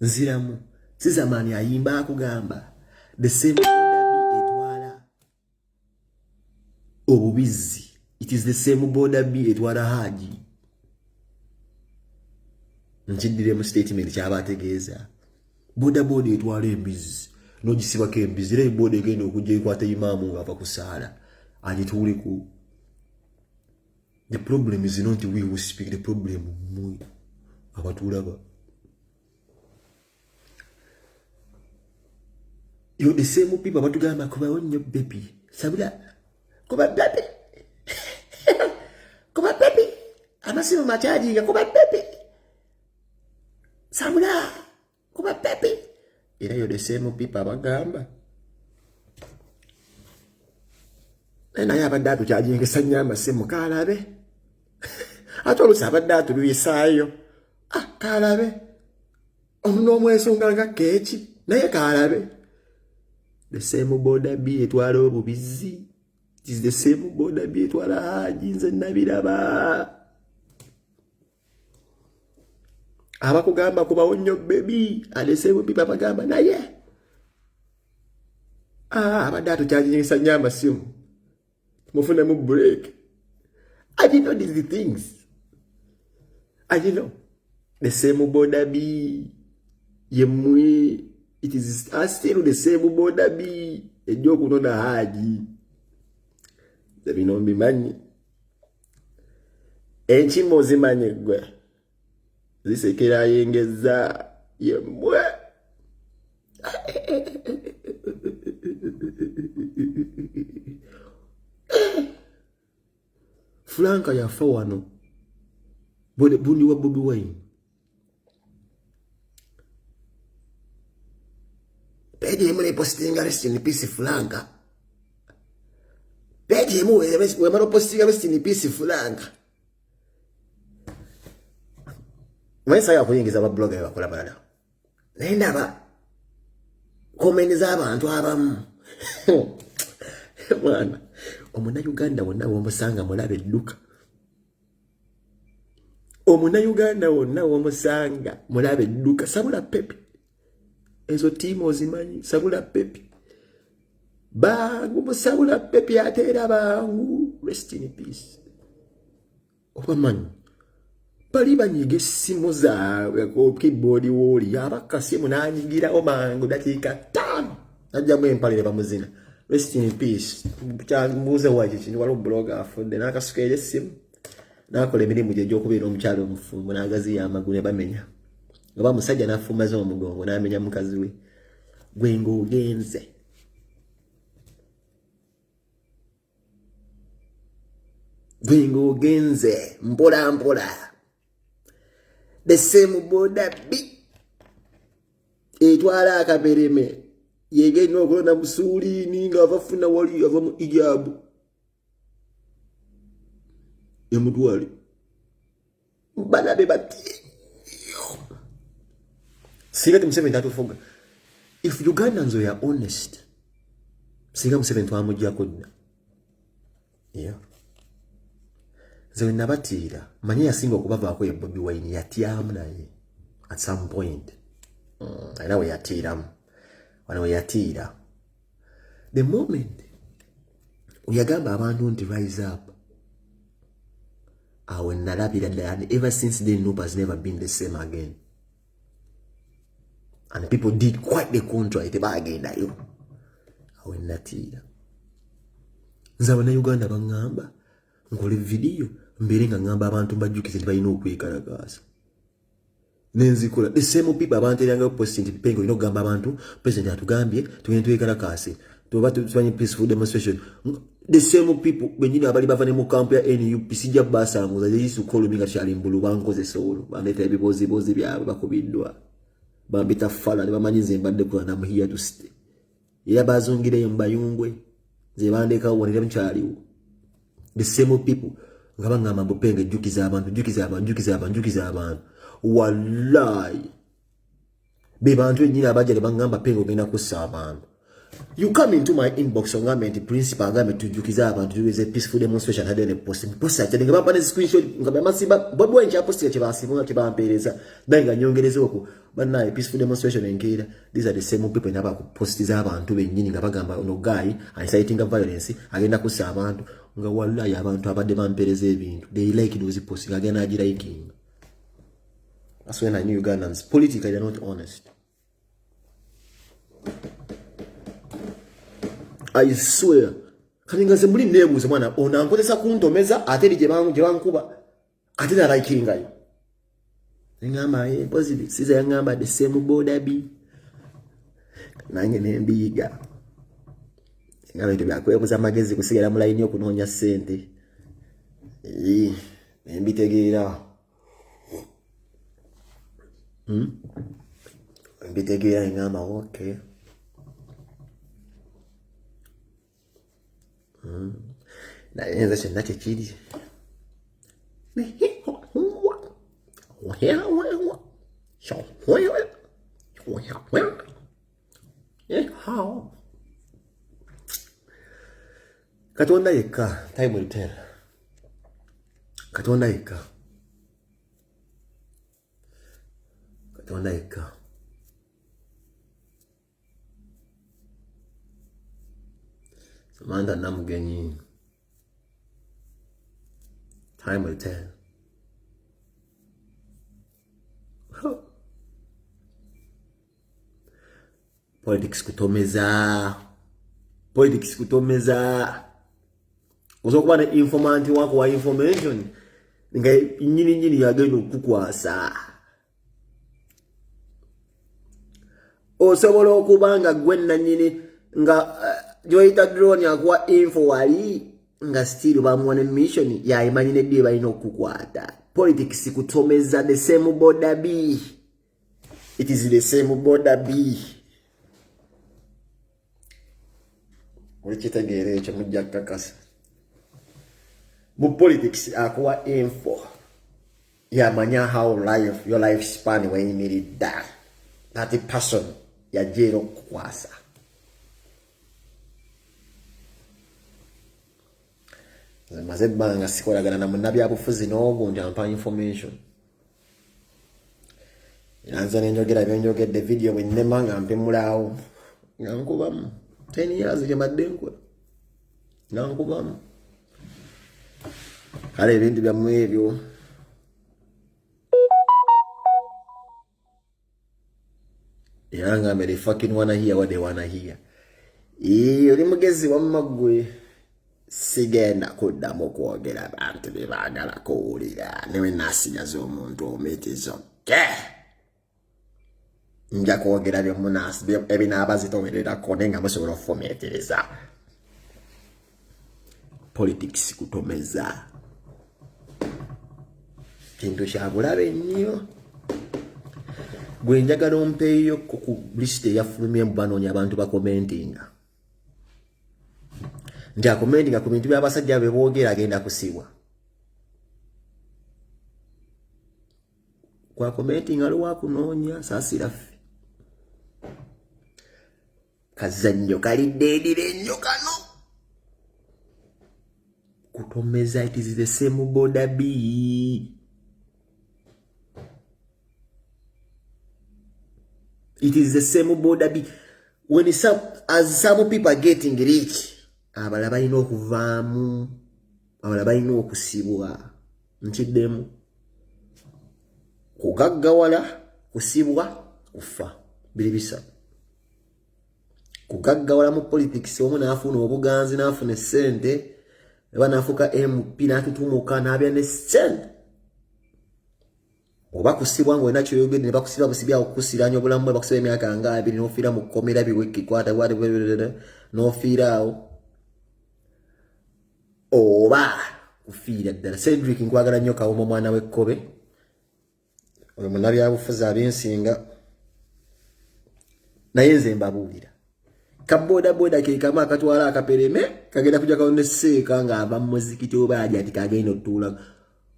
nziramu siza mani ayimba akugamba the same border B etwala obubizi. It is the same border B etwala Haji. Nkiddire mu statement kyabategeeza. Boda etwala embizi n'ogisibako embizi era boda egenda okujja ekwata imaamu ng'ava ku saala agituuleku. The problem is not we who speak, the problem mmwe abatulaba. You're the same people abatugamba kubawo nnyo baby sabula kuba baby kuba baby amasimu machaji kuba baby sabula kuba baby. Era you're the same people abagamba naye abadde atukyajingisa nnyo amasimu kaalabe ate oluusi abadde atulwisaayo kaalabe n'omwesunga nga keeki naye kaalabe the same boda bi etwala obubizi is the same boda bi etwala Haji nze nabiraba abakugamba kubawo nnyo bebi the same people abagamba naye abadde atukyajingisa nnyo amasimu mufunemu break. I didn't know these things. I didn't know. The same boda bi yemwe it is still the same boda bi ejoku nona Haji zabino mbimanyi enchimo zimanye gwe zisekera yengeza yemwe Franka yafa wano bundi wa Bobi Wine page yemwe postinga rest in peace Franka page yemwe we postinga rest in peace Franka mwesa ya kuyingiza ba blogger bakola bana nenda ba comment z'abantu abamu mwana omuna Uganda wonna womusanga mulabe edduka omuna Uganda wonna womusanga mulabe edduka sabula pepi ezo timu ozimanyi sabula pepi bangu musabula pepi atera bangu rest in peace obamanyi bali banyiga essimu zaabwe ku keyboard woli abakasi munanyigira omangu dakiika 5 ajjamu empalire bamuzina rest in peace mbuze waje kino walo blogger afudde nakasukere essimu nakola emirimu gye gy'okubeera omukyalo omufumbo n'agazi y'amagulu bamenya oba musajja n'afumaza omugongo n'amenya mukazi we gwe ng'ogenze gwe ng'ogenze mpola mpola the same boda bi etwala akabereme yegenda okulonda musuulini nga avafuna wali ava mu ijabu emutwale balabe bati singa Museveni tatufuga if Ugandans were honest singa Museveni twamujjako dda nze nabatiira manyi yasinga okubavaako ye Bobi Wine yatyamu naye at some point ayina we yatiiramu wano we yatiira the moment uyagamba abantu nti rise up awe nalabira ddala and ever since then Nuba has never been the same again and people did quite the contrary tebagendayo awe natiira nze Uganda bangamba nkole video mbere nga ngamba abantu mbajjukize balina okwekalakaasa nenzikola the same people abantu eranga post nti pengo ino gamba abantu president atugambye tugende twekalakaase tuba tubanye peaceful demonstration the same people benyini abali bavane mu camp ya NUP sijja basanguza Yesu koluminga kyali mbulu bankoze solo bandeta ebibozi bozi byabwe bakubiddwa bambita fala ne bamanyize mbadde kwa na here to stay era bazongire mbayungwe ze bandeka wonera mkyaliwo the same people ngabanga mambo penge jukiza abantu wallahi be bantu nyine abajale bangamba penge ogenda kussa abantu you come into my inbox ongambe nti principal agambe tujukiza abantu tuweze peaceful demonstration hade ne post ate ngaba ne screenshot ngaba masimba Bobi Wine cha post ya basimu kibampereza benga nyongereze oko banaye peaceful demonstration engera these are the same people naba ku post za abantu benyini ngabagamba ono guy inciting violence agenda kussa abantu nga wallahi abantu abadde bampereza ebintu they like those posts agenda agira liking. That's when I knew Ugandans politically they're not honest. I swear kaninga zembuli nebuze mwana ona nkozesa kuntomeza ate lije bankuba ate na likinga yo ngamba positive siza yangamba the same boda bi nange nembiga ngaba ito byakwebuza magezi kusigala mu line okunonya sente mbitegeera mbitegeera ngamba okay nayenza kyonna tekiri Katonda yekka, time will tell. Katonda yekka. Katonda yekka. Samantha Namugenyi. Time will tell. Politics kutomeza. Politics kutomeza. Uzokuba na informanti wako wa information nga nyini yagenda okukwasa. Osobola okuba nga gwenna nyini nga joyita drone yakuwa info wali nga still bamuwane mission ya imanyi ne diba ino okukwata. Politics kutomeza the same border B. It is the same border B. Ulikitegere ekyo mujja kakasa. Bu politics akuwa info ya manya how your life span when you need it that 30% ya jero kukwasa. Mazeba nga sikolagana na munabi abufuzi n'obundi ampa information. Yanza nenjogera byenjogedde video bwennema nga mpemulawo nga nkubamu 10 years gye madde nkola nga nkubamu. Kale ebintu byammwe ebyo yanga mbere fucking wanna hear what they wanna hear. Oli mugezi wamma gwe sigenda kuddamu kwogera abantu bye baagala kuwulira newe nasinyaza omuntu omitizo nja kwogera byomunasi ebinaabazitowererako naye nga musobola okufumiitiriza. Politics kutomeza kintu kya bulabe nnyo. Gwe njagala ompeeyo ku liste eyafulumye mu banoonya abantu bakomentinga nti akomentinga ku bintu by'abasajja be boogera agenda kusibwa. Kwa komentinga aliwo akunoonya saasira ffe. Kazannyo kaliddeedire nnyo kano. Kutomeza, it is the same border B. It is the same border B. When as some people are getting rich, abala balina okuvaamu, abala balina okusibwa. Nkiddemu. Kugaggawala, kusibwa, kufa. Biri bisatu. Kugaggawala mu politics omu n'afuna obuganzi n'afuna essente, eba n'afuuka MP n'atutumuka n'abya ne ssente. Oba kusibwa ng'olina kyoyogedde ne bakusiba busibya okukusiranya obulamu bwe bakusiba emyaka nga 2 n'ofiira mu kkomera biwiki kwata n'ofiira awo. Oba kufiira ddala. Cedric nkwagala nnyo Kawuma omwana w'ekkobe. Oyo munnabyabufuzi ab'ensinga. Naye nze mbabuulira. Kaboda ke kama akatwala akapereme kagenda kujja kaone seeka nga ava mu muzikiti oba aja ati kagenda otuula.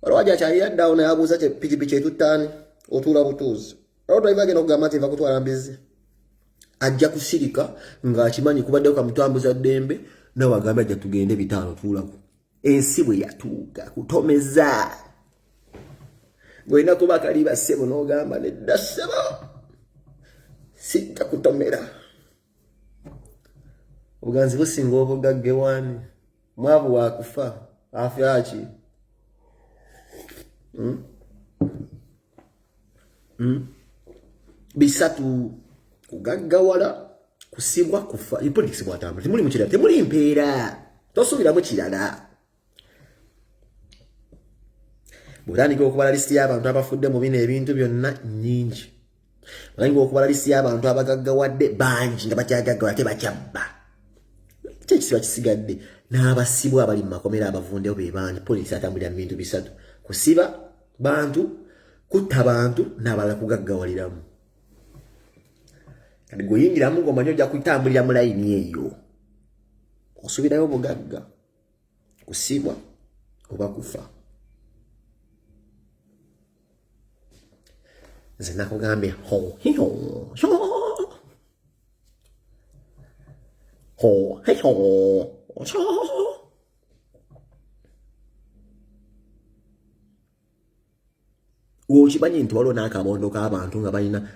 Olwaja kyalira down yabuuza kye pikipiki etutani otuula butuuzi. Olwo driver agenda okugamba nti nva kutwala mbizi. Ajja kusirika ng'akimanyi kubaddeyo kamutambuza ddembe nawe agamba ajja tugende bitaano tuulako. Ensi bwe yatuuka kutomeza. Gwena kuba kaliba ssebo n'ogamba nedda ssebo. Sijja kutomera. Obuganzi businga obugagge wani. Mwavu wakufa. Afya ki? Bisatu kugaggawala kusibwa kufa. Politics bwatambula. Temuli mukirala. Temuli mpeera. Tosuubira mu kirala. Bw'otandika okubala listi y'abantu abafudde mu bino ebintu byonna nnyingi. Bw'otandika okubala listi y'abantu abagaggawadde bangi nga bakyagaggawala tebakyabba. Kyekiba kisigadde n'abasibwa abali mu makomera abavundewo be bangi. Poliisi atambulira mu bintu bisatu. Kusiba bantu, kutta bantu n'abalala kugaggawaliramu. Kati guyingiramu ng'omanyi ojja kutambulira mu layini eyo. Osuubirayo obugagga. kusibwa oba kufa. Nze nakugambye ho hiho ho hiho okimanyi nti waliwo n'akabondo k'abantu nga balina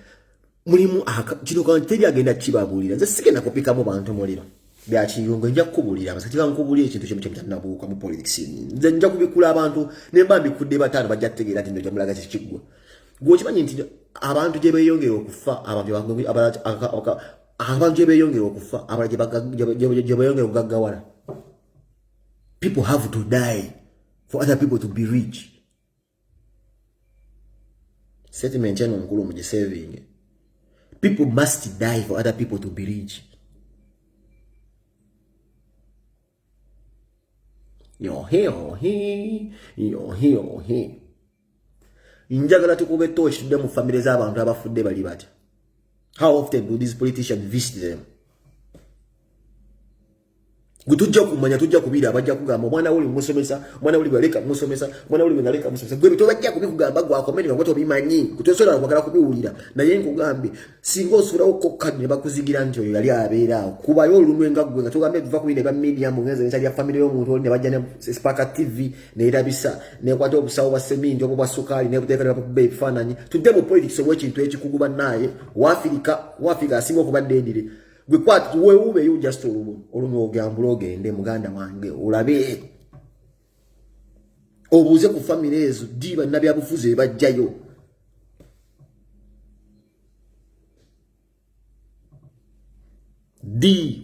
mulimu kino teri agenda kibabuulira. Nze sigenda kupikamu bantu muliro byakiyungo, nja kukubuulira abasajja bankubulira ekintu kimu kyanabuuka mu politics. Nze nja kubikula abantu ne mba mbikudde bataano bajja kutegeera nti nja mulaga kikigwa. Gwe okimanyi nti abantu gye beeyongera okufa, abantu gye beeyongera okufa, gye beeyongera okugaggawala. People have to die for other people to be rich. Statement eno nkulu mu saving. People must die for other people to be rich. Yo he. Njagala tukube torch tudde mu family z'abantu abafudde bali bati. How often do these politicians visit them? Gutujja kumanya tujja kubira abajja kugamba mwana uli musomesa, mwana uli baleka musomesa, mwana uli naleka musomesa. Gwe bito bajja kubikugamba gwa komedi ngo tobimanyi. Kutosola kwagala kubiwulira. Naye nkugambe singo osula okokka ne bakuzigira nti oyo yali abeera kuba yo lumwe nga gwe nga tugambe tuva ku bine ba media mu ngenze nsali ya family yo muntu ne bajja ne Spark TV ne irabisa ne kwata obusawo bwa seminti obwa sukali ne buteeka ne bakubbe ebifaananyi. Tudde mu politics obw'ekintu ekikuguba naye Waafrika asinga okubadde endire. Gwe kwati wewe you just olumu ogambula ogende muganda wange olabe obuze ku family ezo diba nabya bufuze bajjayo.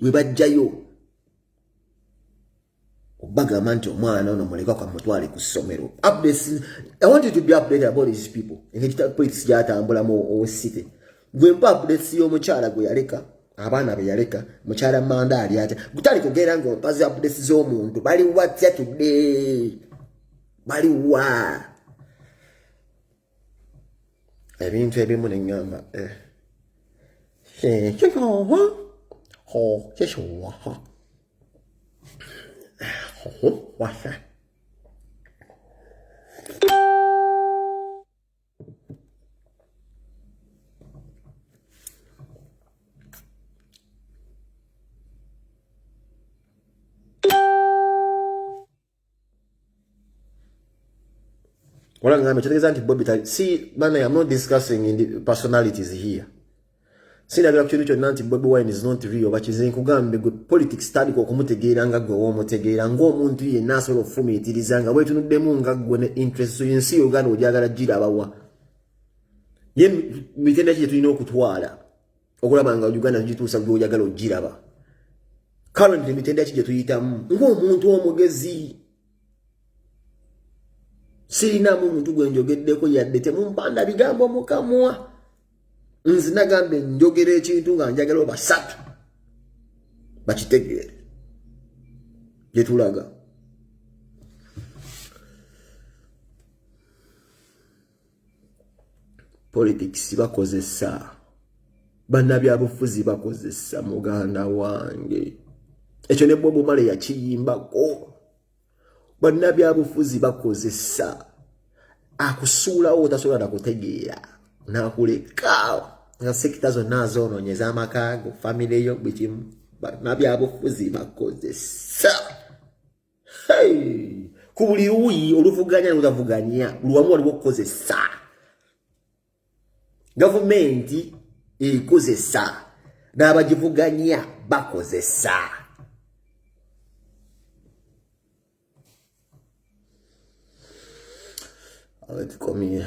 We bajjayo obaga manti omwana ono muleka kwa mutwale ku somero. Updates, I want you to be updated about these people. Engekita politics yatambula mu city. Gwe mpa updates yo mukyala gwe yaleka abana be yaleka mukyala manda ali ate gutali kugera ngo pazi updates zo muntu bali watya today bali wa ebintu ebimu nenyamba wasa see, man, I'm not discussing in the personalities here. See, that actually Bobby Wine is not real, but she's in Kugambe, good politics study, or Kumuteganga, go home, Tegera, and go on to a national of Fumi, Tilizanga, wait to the Munga, when interest, so you see, Ugano, Jagara Jirawa. Yen, we tell you to know Kutwala, Ogramanga, Uganda, Jitu, Sago, Jagalo, Jiraba. Currently, we tell you to eat them, go Muntu Mogezi. Sirina muntu gwe njogeddeko yadde temumpanda bigambo mukamwa. Nze nagambe njogera ekintu nga njagala basatu bakitegeere gye tulaga. Politics bakozesa, bannabyabufuzi bakozesa muganda wange. Ekyo ne Bob Marley yakiyimbako. Bannabyabufuzi bakozesa akusuulawo otasobola na kutegeera nakuleka nga sekita zonna zonoonyeza amaka go family yo bikimu. Bannabyabufuzi bakozesa ku buli luuyi oluvuganya n'olutavuganya buli wamu waliwo okukozesa. Gavumenti ekozesa n'abagivuganya bakozesa. Let's come here.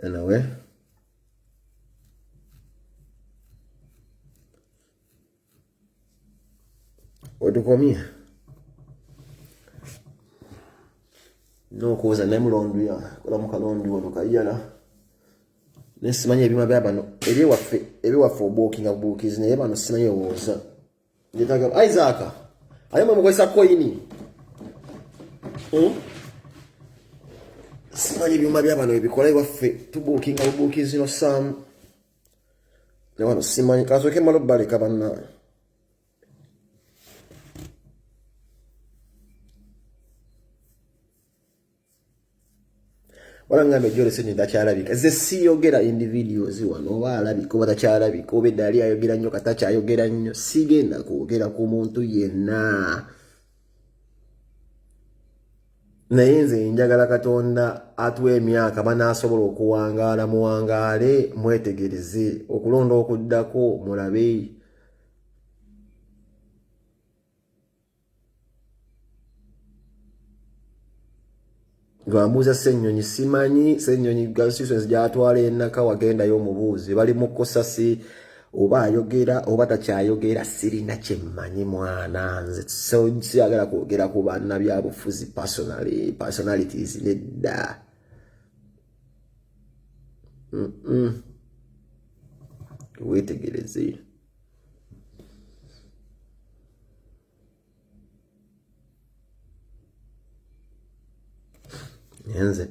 Anyway. What do you come here? No, cause I'm laundry. I'm laundry. Nesimanye ebima byabano ebi waffe obuukinga buukizi naye bano simanye woza njetaga Isaac ayama mukwesa koini simanyi ebyuma by'abano ebikola iwaffe tubuukinga bubuukizi no Sam ne wano simanyi kasooke malo baleka bannaye wala ngambe jole senyi takyalabika ze siyogera individuals wano oba alabika oba takyalabika oba eddaali ayogera nnyo kata kyayogera nnyo sigenda kwogera ku muntu yenna naye nze njagala Katonda atuwa emyaka banaasobola okuwangaala muwangaale mwetegereze okulonda okuddako mulabe Gwamuza Ssenyonyi simanyi Ssenyonyi Constituency gyatwala ennaka wagendayo omubuuzi bali mu kkosasi oba ayogera oba takyayogera sirina kye mmanyi mwana nze siyagala kwogera ku banna byabufuzi personalities nedda wetegereze nze